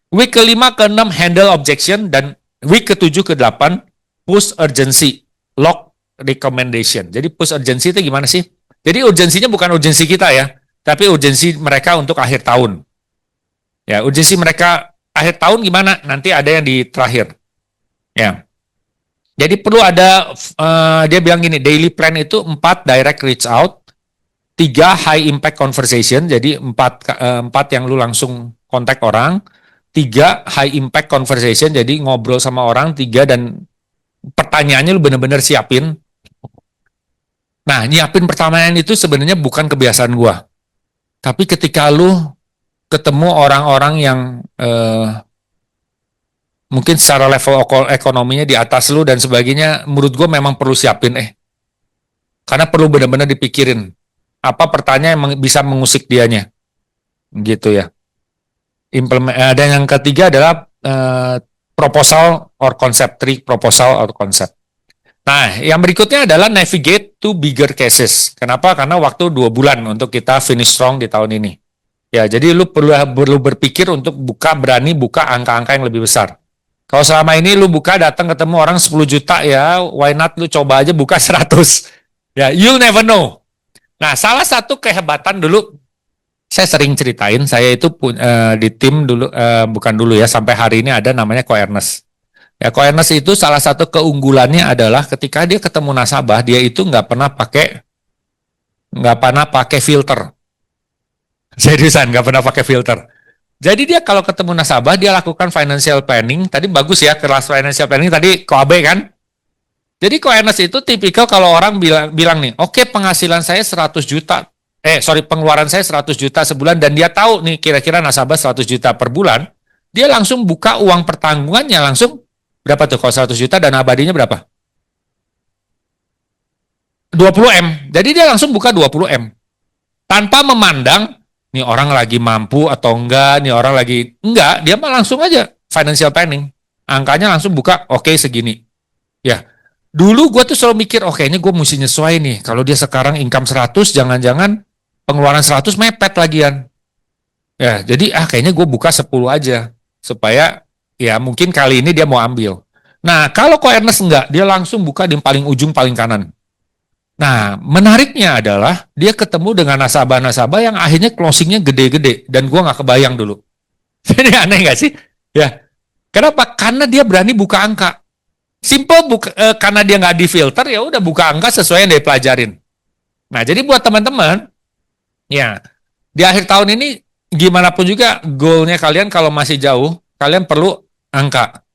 Week kelima, keenam, handle objection. Dan week ketujuh, kedelapan, push urgency, lock recommendation. Jadi push urgency itu gimana sih? Jadi urgensinya bukan urgensi kita ya, tapi urgensi mereka untuk akhir tahun. Ya, urgensi mereka akhir tahun gimana? Nanti ada yang di terakhir. Ya. Jadi perlu ada, dia bilang gini, daily plan itu 4 direct reach out, 3 high impact conversation, jadi 4 yang lu langsung kontak orang, 3 high impact conversation, jadi ngobrol sama orang, 3 dan pertanyaannya lu bener-bener siapin. Nah, nyiapin pertanyaan itu sebenarnya bukan kebiasaan gua. Tapi ketika lu ketemu orang-orang yang mungkin secara level ekonominya di atas lu dan sebagainya, menurut gue memang perlu siapin karena perlu benar-benar dipikirin apa pertanyaan yang bisa mengusik dianya, gitu ya. Dan yang ketiga adalah proposal or concept, trick proposal or concept. Nah, yang berikutnya adalah navigate to bigger cases. Kenapa? Karena waktu 2 bulan untuk kita finish strong di tahun ini. Ya, jadi lu perlu berpikir untuk berani buka angka-angka yang lebih besar. Kalau selama ini lu datang ketemu orang 10 juta ya, why not lu coba aja buka 100. Ya, you'll never know. Nah, salah satu kehebatan dulu, saya sering ceritain, saya itu di tim dulu, bukan dulu ya, sampai hari ini ada namanya Co-Earnest. Ya, Co-Earnest itu salah satu keunggulannya adalah ketika dia ketemu nasabah, dia itu nggak pernah pakai filter. Seriusan, nggak pernah pakai filter. Jadi dia kalau ketemu nasabah, dia lakukan financial planning. Tadi bagus ya, kelas financial planning tadi KOAB kan. Jadi Co-Earnest itu tipikal kalau orang bilang nih, oke, penghasilan saya 100 juta. Pengeluaran saya 100 juta sebulan dan dia tahu nih kira-kira nasabah 100 juta per bulan, dia langsung buka uang pertanggungannya langsung berapa tuh kalau 100 juta dan abadinya berapa? 20 M. Jadi dia langsung buka 20 M. Tanpa memandang nih orang lagi mampu atau enggak, dia mah langsung aja financial planning. Angkanya langsung buka, oke, segini. Ya, dulu gue tuh selalu mikir, kayaknya gue mesti nyesuai nih. Kalau dia sekarang income 100, jangan-jangan pengeluaran 100 mepet lagian. Ya, jadi kayaknya gue buka 10 aja. Supaya ya mungkin kali ini dia mau ambil. Nah, kalau Co-Earnest enggak, dia langsung buka di paling ujung paling kanan. Nah, menariknya adalah dia ketemu dengan nasabah-nasabah yang akhirnya closingnya gede-gede dan gua nggak kebayang dulu. Jadi aneh nggak sih? Ya, kenapa? Karena dia berani buka angka. Simple karena dia nggak difilter ya udah buka angka sesuai yang dia pelajarin. Nah, jadi buat teman-teman, ya di akhir tahun ini gimana pun juga goalnya kalian kalau masih jauh, kalian perlu angka.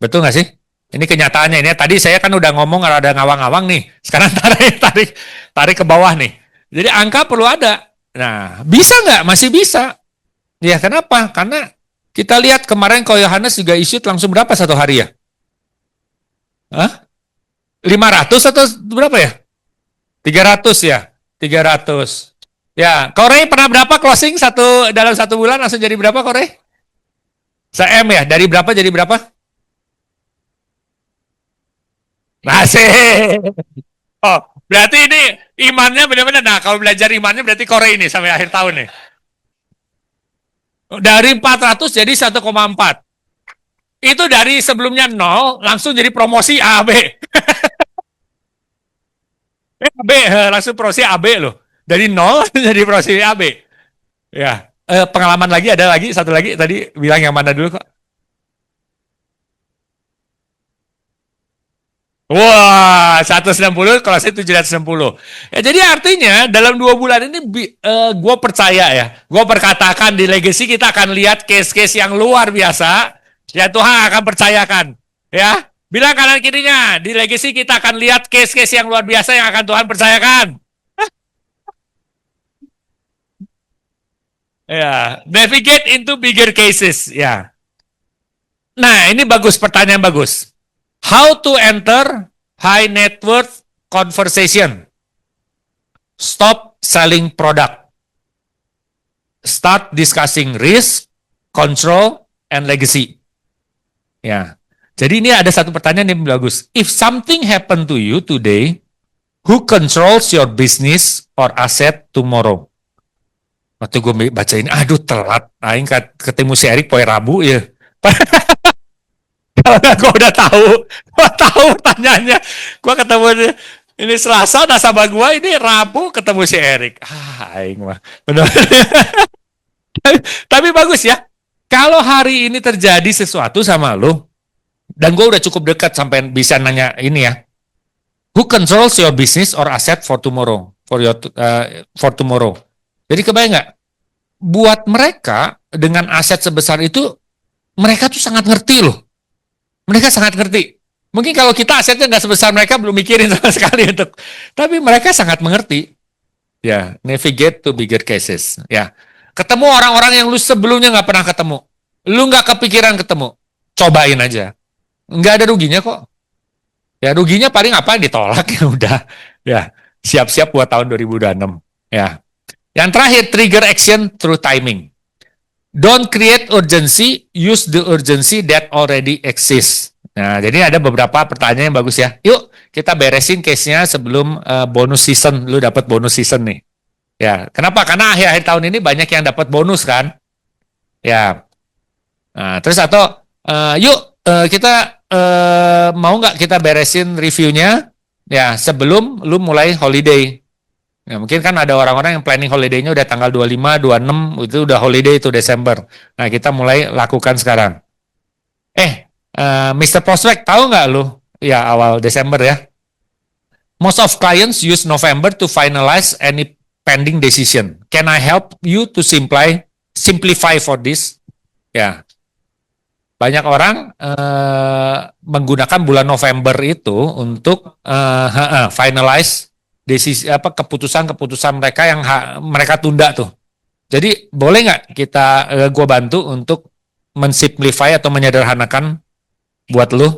Betul nggak sih? Ini kenyataannya ini. Tadi saya kan udah ngomong ada ngawang-ngawang nih. Sekarang tarik ke bawah nih. Jadi angka perlu ada. Nah, bisa nggak? Masih bisa. Ya, kenapa? Karena kita lihat kemarin kalau Yohanes juga issued langsung berapa satu hari ya? 500 atau berapa ya? 300 ya? 300. Ya, Korey pernah berapa closing dalam satu bulan langsung jadi berapa Korey? Se-M ya, dari berapa jadi berapa? Masih. Oh, berarti ini imannya benar-benar. Nah, kalau belajar imannya berarti Korey ini sampai akhir tahun nih. Dari 400 jadi 1,4. Itu dari sebelumnya 0 langsung jadi promosi AB. AB langsung promosi AB loh. Dari 0 jadi promosi AB. Ya. Pengalaman lagi ada lagi satu lagi tadi bilang yang mana dulu kok? Wah, 160 kalau saya 760. Ya, jadi artinya dalam 2 bulan ini gue percaya ya, gue perkatakan di legacy kita akan lihat case-case yang luar biasa. Ya Tuhan akan percayakan. Ya, bilang kanan kirinya di legacy kita akan lihat case-case yang luar biasa yang akan Tuhan percayakan. Ya, navigate into bigger cases. Ya. Nah, ini bagus, pertanyaan bagus. How to enter high net worth conversation? Stop selling product. Start discussing risk, control, and legacy. Ya. Jadi ini ada satu pertanyaan yang bagus. If something happen to you today, who controls your business or asset tomorrow? Waktu gue baca ini, aduh telat. Aing ketemu si Erik poe Rabu ya. Kalau gue udah tahu pertanyaannya. Gue ketemu ini Selasa, nasabah gue ini Rabu ketemu si Erik. Aing mah. Benar. Tapi bagus ya. Kalau hari ini terjadi sesuatu sama lo, dan gue udah cukup dekat sampai bisa nanya ini ya. Who controls your business or asset for tomorrow? For tomorrow. Jadi kebayang nggak? Buat mereka dengan aset sebesar itu, mereka tuh sangat ngerti loh. Mereka sangat ngerti. Mungkin kalau kita asetnya nggak sebesar mereka, belum mikirin sama sekali untuk. Tapi mereka sangat mengerti. Ya, navigate to bigger cases. Ya, ketemu orang-orang yang lu sebelumnya nggak pernah ketemu. Lu nggak kepikiran ketemu. Cobain aja. Nggak ada ruginya kok. Ya, ruginya paling apa? Ditolak ya udah. Ya, siap-siap buat tahun 2026. Ya. Yang terakhir, trigger action through timing. Don't create urgency, use the urgency that already exists. Nah, jadi ada beberapa pertanyaan yang bagus ya. Yuk, kita beresin case-nya sebelum bonus season. Lu dapat bonus season nih. Ya, kenapa? Karena akhir-akhir tahun ini banyak yang dapat bonus kan. Ya. Nah, terus atau yuk kita mau nggak kita beresin reviewnya ya sebelum lu mulai holiday. Ya, mungkin kan ada orang-orang yang planning holiday-nya udah tanggal 25, 26, itu udah holiday itu Desember. Nah, kita mulai lakukan sekarang. Mr. Prospect, tahu nggak lu? Ya, awal Desember ya. Most of clients use November to finalize any pending decision. Can I help you to simplify for this? Ya, banyak orang menggunakan bulan November itu untuk finalize keputusan mereka yang mereka tunda tuh. Jadi boleh nggak kita gue bantu untuk mensimplify atau menyederhanakan buat lu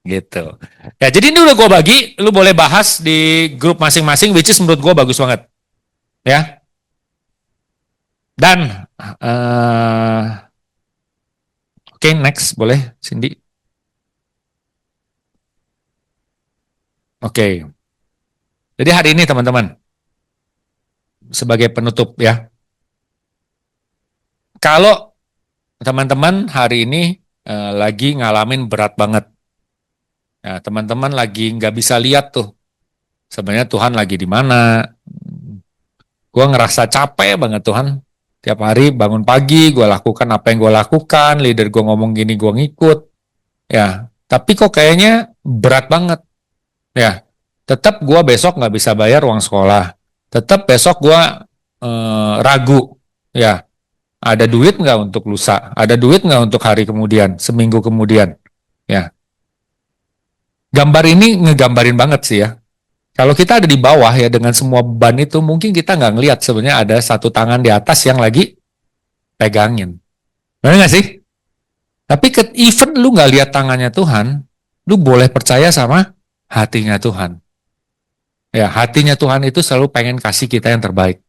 gitu. Ya jadi ini udah gue bagi, lu boleh bahas di grup masing-masing, which is menurut gue bagus banget. Ya. Dan oke, next boleh Cindy. Oke. Jadi hari ini teman-teman, sebagai penutup ya, kalau teman-teman hari ini lagi ngalamin berat banget, ya, teman-teman lagi nggak bisa lihat tuh, sebenarnya Tuhan lagi di mana. Gue ngerasa capek banget Tuhan, tiap hari bangun pagi, gue lakukan apa yang gue lakukan, leader gue ngomong gini, gue ngikut, ya, tapi kok kayaknya berat banget, ya. Tetap gue besok nggak bisa bayar uang sekolah. Tetap besok gue ragu. Ya, ada duit nggak untuk lusa? Ada duit nggak untuk hari kemudian, seminggu kemudian? Ya, gambar ini ngegambarin banget sih ya. Kalau kita ada di bawah ya dengan semua beban itu, mungkin kita nggak ngelihat sebenarnya ada satu tangan di atas yang lagi pegangin. Benar nggak sih? Tapi even lu nggak lihat tangannya Tuhan, lu boleh percaya sama hatinya Tuhan. Ya, hatinya Tuhan itu selalu pengen kasih kita yang terbaik.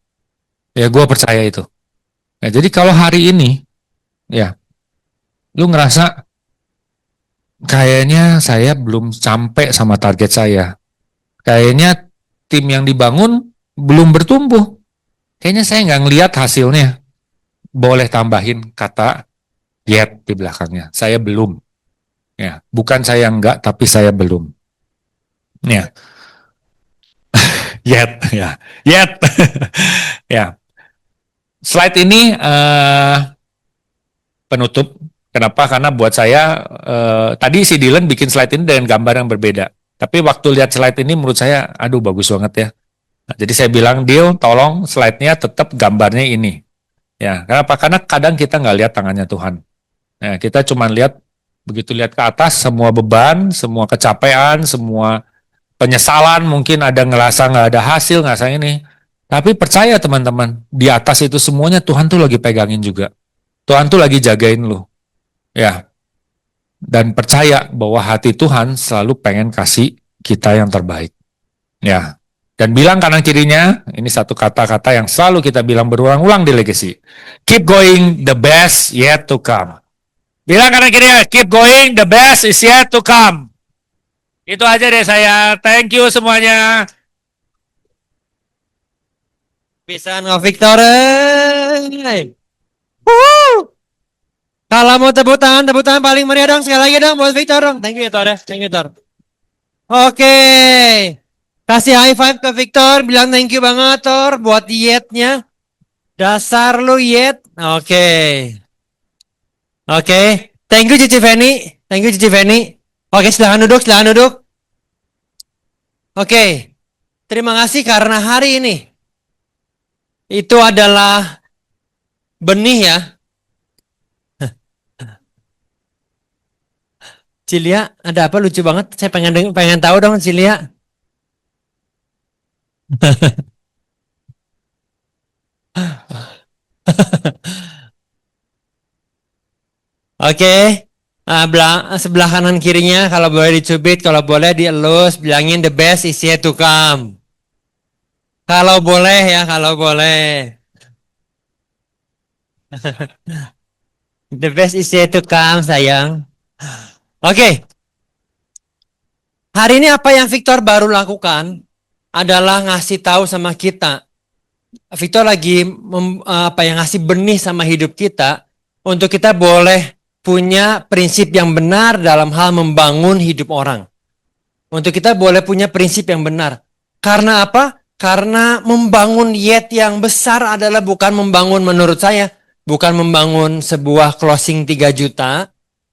Ya, gue percaya itu. Ya, jadi kalau hari ini, ya, lu ngerasa kayaknya saya belum sampai sama target saya. Kayaknya tim yang dibangun belum bertumbuh. Kayaknya saya nggak ngelihat hasilnya. Boleh tambahin kata yet di belakangnya. Saya belum. Ya, bukan saya enggak, tapi saya belum. Ya, yet, ya, yet. Ya, slide ini penutup. Kenapa? Karena buat saya tadi si Dylan bikin slide ini dengan gambar yang berbeda. Tapi waktu lihat slide ini menurut saya, aduh bagus banget ya. Nah, jadi saya bilang, Dio, tolong slide-nya tetap gambarnya ini. Ya, kenapa? Karena kadang kita nggak lihat tangannya Tuhan. Nah, kita cuma lihat, begitu lihat ke atas, semua beban, semua kecapean, semua penyesalan, mungkin ada ngerasa nggak ada hasil, ngerasa ini. Tapi percaya teman-teman, di atas itu semuanya Tuhan tuh lagi pegangin juga. Tuhan tuh lagi jagain lu. Ya, dan percaya bahwa hati Tuhan selalu pengen kasih kita yang terbaik. Ya, dan bilang kanan kirinya, ini satu kata-kata yang selalu kita bilang berulang-ulang di Legacy. Keep going, the best yet to come. Bilang kanan kirinya, keep going, the best is yet to come. Itu aja deh saya. Thank you semuanya. Bisa Victor. Woo! Kalau mau tepuk tangan paling meriah dong. Sekali lagi dong buat Victor dong. Thank you, Tor. Thank you, Tor. Oke. Kasih high five ke Victor. Bilang thank you banget, Tor. Buat yet-nya. Dasar lu yet. Oke. Oke. Thank you, Cici Feni. Thank you, Cici Feni. Oke, silahkan duduk, silahkan duduk. Oke. Terima kasih karena hari ini itu adalah benih ya. Cilia, ada apa lucu banget? Saya pengen tahu dong, Cilia. Oke. Sebelah kanan kirinya kalau boleh dicubit, kalau boleh dielus, bilangin the best is yet to come. Kalau boleh ya, kalau boleh. The best is yet to come, sayang. Oke. Hari ini apa yang Victor baru lakukan adalah ngasih tahu sama kita. Victor lagi ngasih benih sama hidup kita untuk kita boleh punya prinsip yang benar dalam hal membangun hidup orang. Untuk kita boleh punya prinsip yang benar. Karena apa? Karena membangun yet yang besar adalah bukan membangun menurut saya, bukan membangun sebuah closing 3 juta,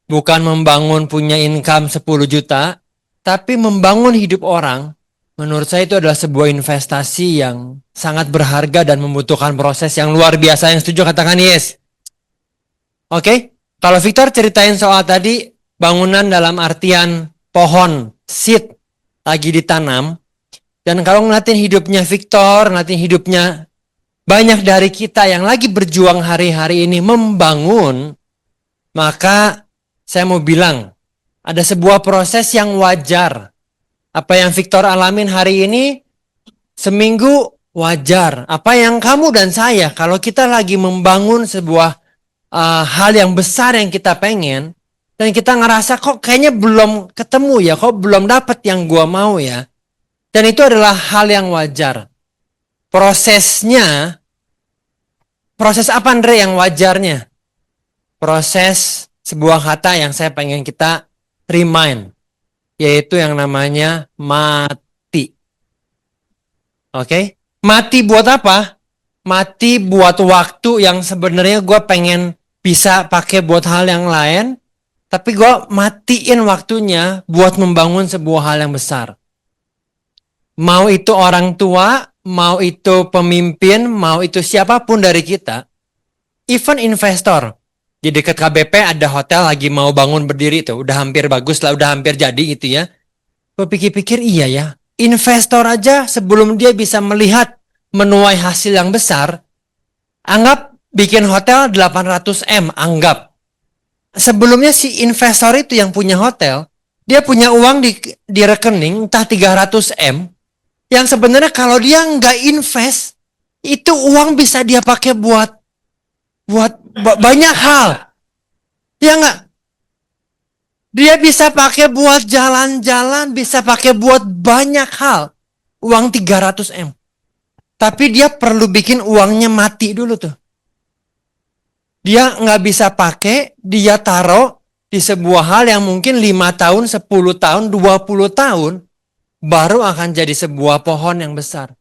bukan membangun punya income 10 juta, tapi membangun hidup orang, menurut saya itu adalah sebuah investasi yang sangat berharga dan membutuhkan proses yang luar biasa. Yang setuju katakan yes. Oke, kalau Victor ceritain soal tadi, bangunan dalam artian pohon, seed, lagi ditanam. Dan kalau ngeliatin hidupnya Victor, ngeliatin hidupnya banyak dari kita yang lagi berjuang hari-hari ini membangun, maka saya mau bilang, ada sebuah proses yang wajar. Apa yang Victor alamin hari ini, seminggu wajar. Apa yang kamu dan saya, kalau kita lagi membangun sebuah hal yang besar yang kita pengen, dan kita ngerasa kok kayaknya belum ketemu ya, kok belum dapat yang gua mau ya. Dan itu adalah hal yang wajar. Prosesnya, proses apa Andre yang wajarnya? Proses sebuah kata yang saya pengen kita remind, yaitu yang namanya mati. Oke? Mati buat apa? Mati buat waktu yang sebenarnya gue pengen bisa pakai buat hal yang lain, tapi gue matiin waktunya buat membangun sebuah hal yang besar. Mau itu orang tua, mau itu pemimpin, mau itu siapapun dari kita, even investor. Di dekat KBP ada hotel lagi mau bangun berdiri tuh, udah hampir bagus lah, udah hampir jadi gitu ya. Gue pikir-pikir iya ya, investor aja sebelum dia bisa melihat menuai hasil yang besar, anggap bikin hotel 800M, anggap. Sebelumnya si investor itu yang punya hotel, dia punya uang di rekening entah 300M, Yang sebenarnya kalau dia nggak invest, itu uang bisa dia pakai buat banyak hal. Ya nggak? Dia bisa pakai buat jalan-jalan, bisa pakai buat banyak hal. Uang 300 M. Tapi dia perlu bikin uangnya mati dulu tuh. Dia nggak bisa pakai, dia taruh di sebuah hal yang mungkin 5 tahun, 10 tahun, 20 tahun, baru akan jadi sebuah pohon yang besar.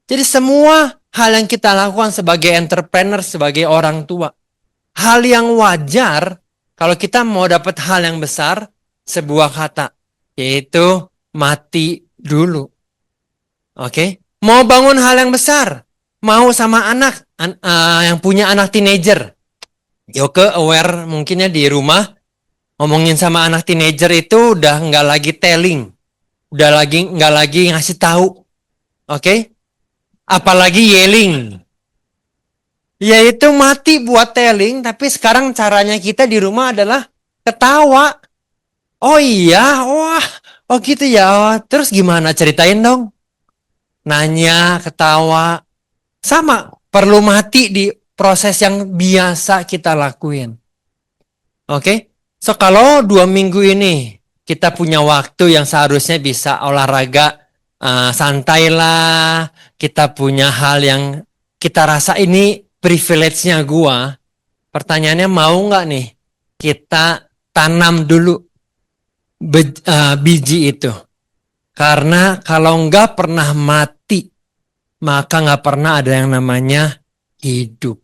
Jadi semua hal yang kita lakukan sebagai entrepreneur, sebagai orang tua, hal yang wajar kalau kita mau dapat hal yang besar, sebuah kata, yaitu mati dulu. Oke? Mau bangun hal yang besar, mau sama anak, yang punya anak teenager. Yoke aware mungkinnya di rumah, ngomongin sama anak teenager itu udah nggak lagi telling. Udah nggak lagi ngasih tahu. Oke? Apalagi yelling. Yaitu mati buat telling, tapi sekarang caranya kita di rumah adalah ketawa. Oh iya, wah, oh gitu ya. Oh, terus gimana? Ceritain dong. Nanya, ketawa. Sama, perlu mati di proses yang biasa kita lakuin. Oke? So, kalau 2 minggu ini kita punya waktu yang seharusnya bisa olahraga, santai lah, kita punya hal yang kita rasa ini privilege-nya gua. Pertanyaannya mau nggak nih kita tanam dulu biji itu? Karena kalau nggak pernah mati, maka nggak pernah ada yang namanya hidup.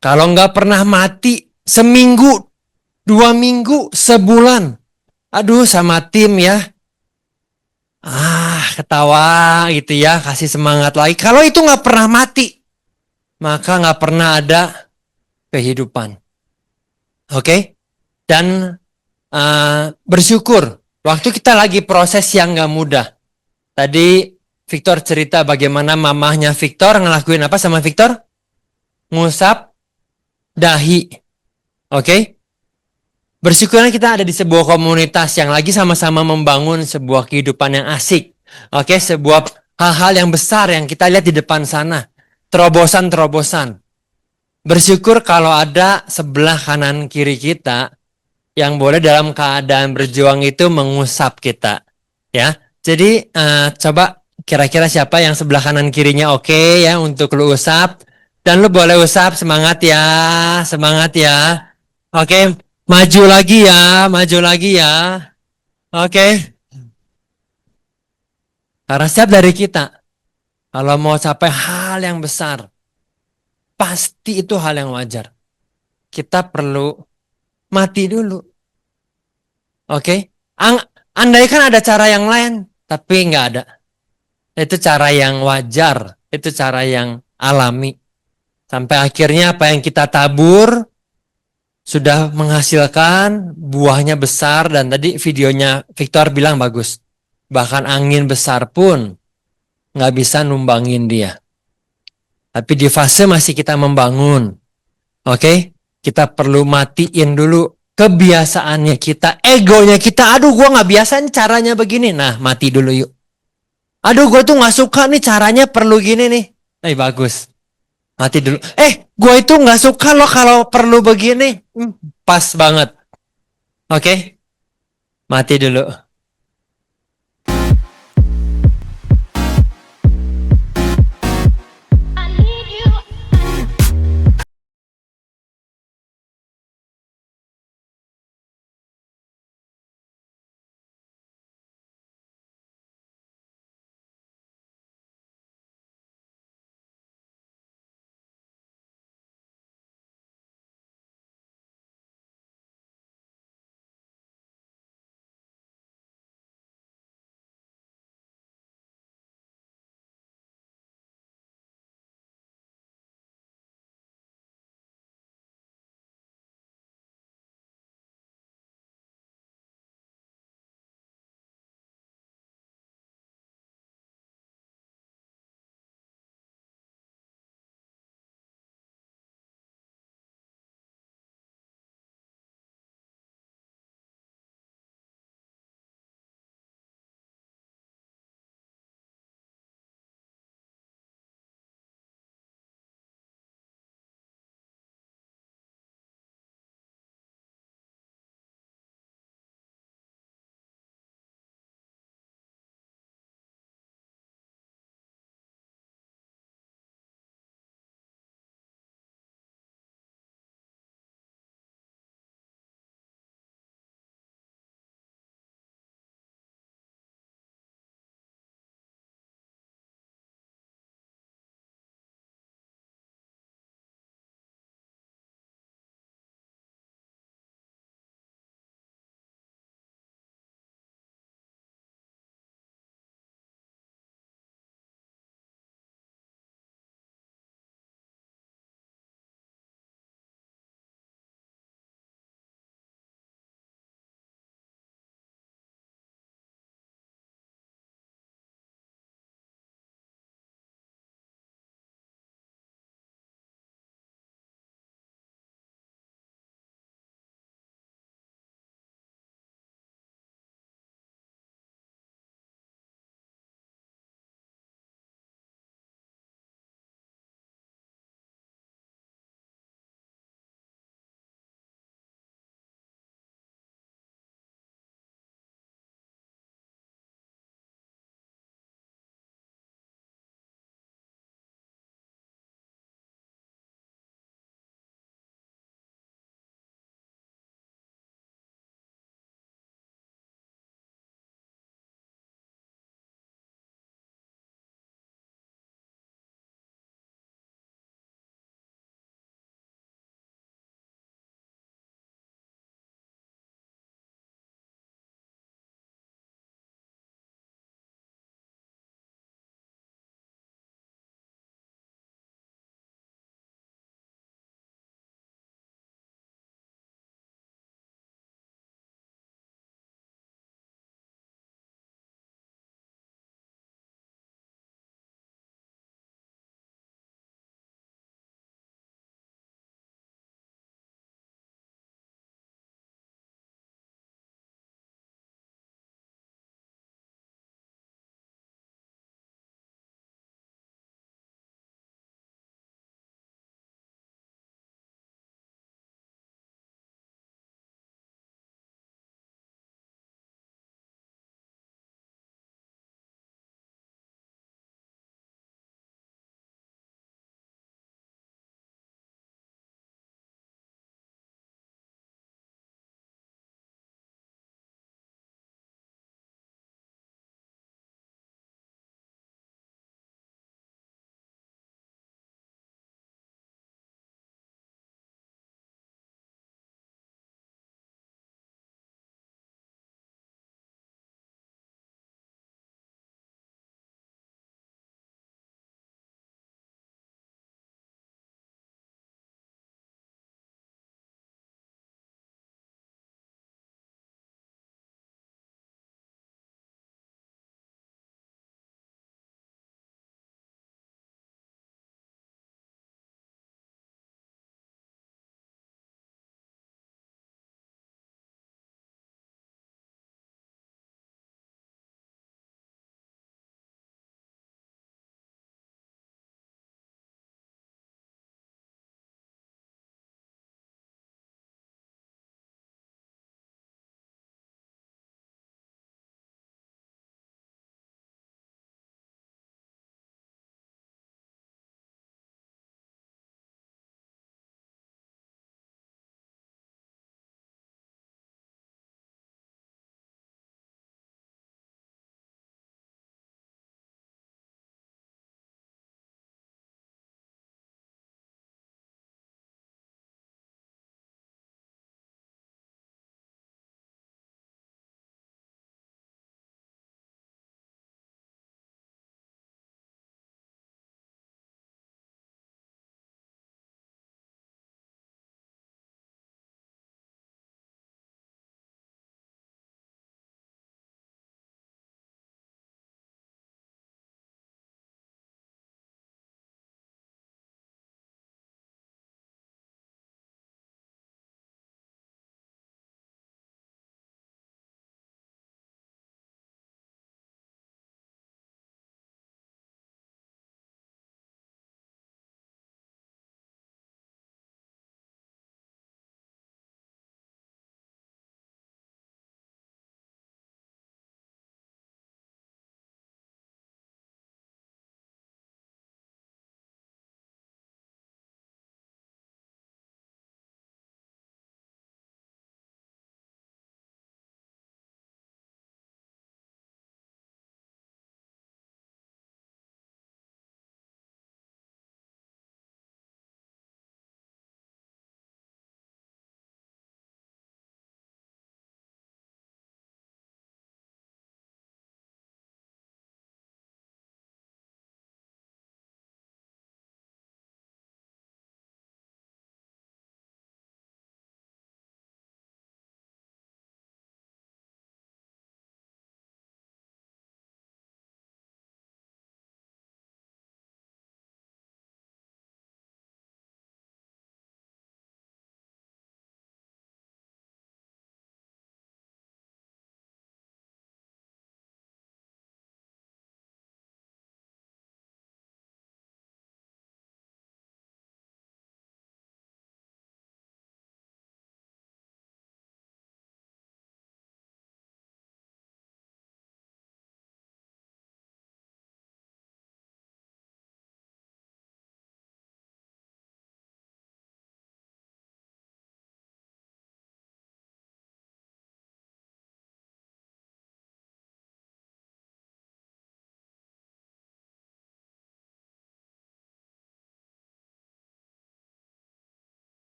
Kalau nggak pernah mati, seminggu, 2 minggu, sebulan, aduh sama tim ya, ketawa gitu ya, kasih semangat lagi. Kalau itu nggak pernah mati, maka nggak pernah ada kehidupan. Oke? Dan bersyukur, waktu kita lagi proses yang nggak mudah. Tadi Victor cerita bagaimana mamahnya Victor ngelakuin apa sama Victor? Ngusap dahi. Oke? Bersyukurnya kita ada di sebuah komunitas yang lagi sama-sama membangun sebuah kehidupan yang asik. Oke, sebuah hal-hal yang besar yang kita lihat di depan sana. Terobosan-terobosan. Bersyukur kalau ada sebelah kanan kiri kita yang boleh dalam keadaan berjuang itu mengusap kita. Ya, jadi coba kira-kira siapa yang sebelah kanan kirinya oke ya untuk lu usap. Dan lu boleh usap, semangat ya, semangat ya. Oke. Maju lagi ya, maju lagi ya. Oke. Karena setiap dari kita, kalau mau capai hal yang besar, pasti itu hal yang wajar. Kita perlu mati dulu. Oke. Andai kan ada cara yang lain, tapi nggak ada. Itu cara yang wajar, itu cara yang alami. Sampai akhirnya apa yang kita tabur, sudah menghasilkan buahnya besar. Dan tadi videonya Victor bilang bagus. Bahkan angin besar pun nggak bisa numbangin dia. Tapi di fase masih kita membangun. Oke? Kita perlu matiin dulu kebiasaannya kita. Egonya kita. Aduh gue nggak biasa nih caranya begini. Nah mati dulu yuk. Aduh gue tuh nggak suka nih caranya perlu gini nih. Bagus. Mati dulu. Gue itu nggak suka loh kalau perlu begini. Pas banget. Oke? Mati dulu.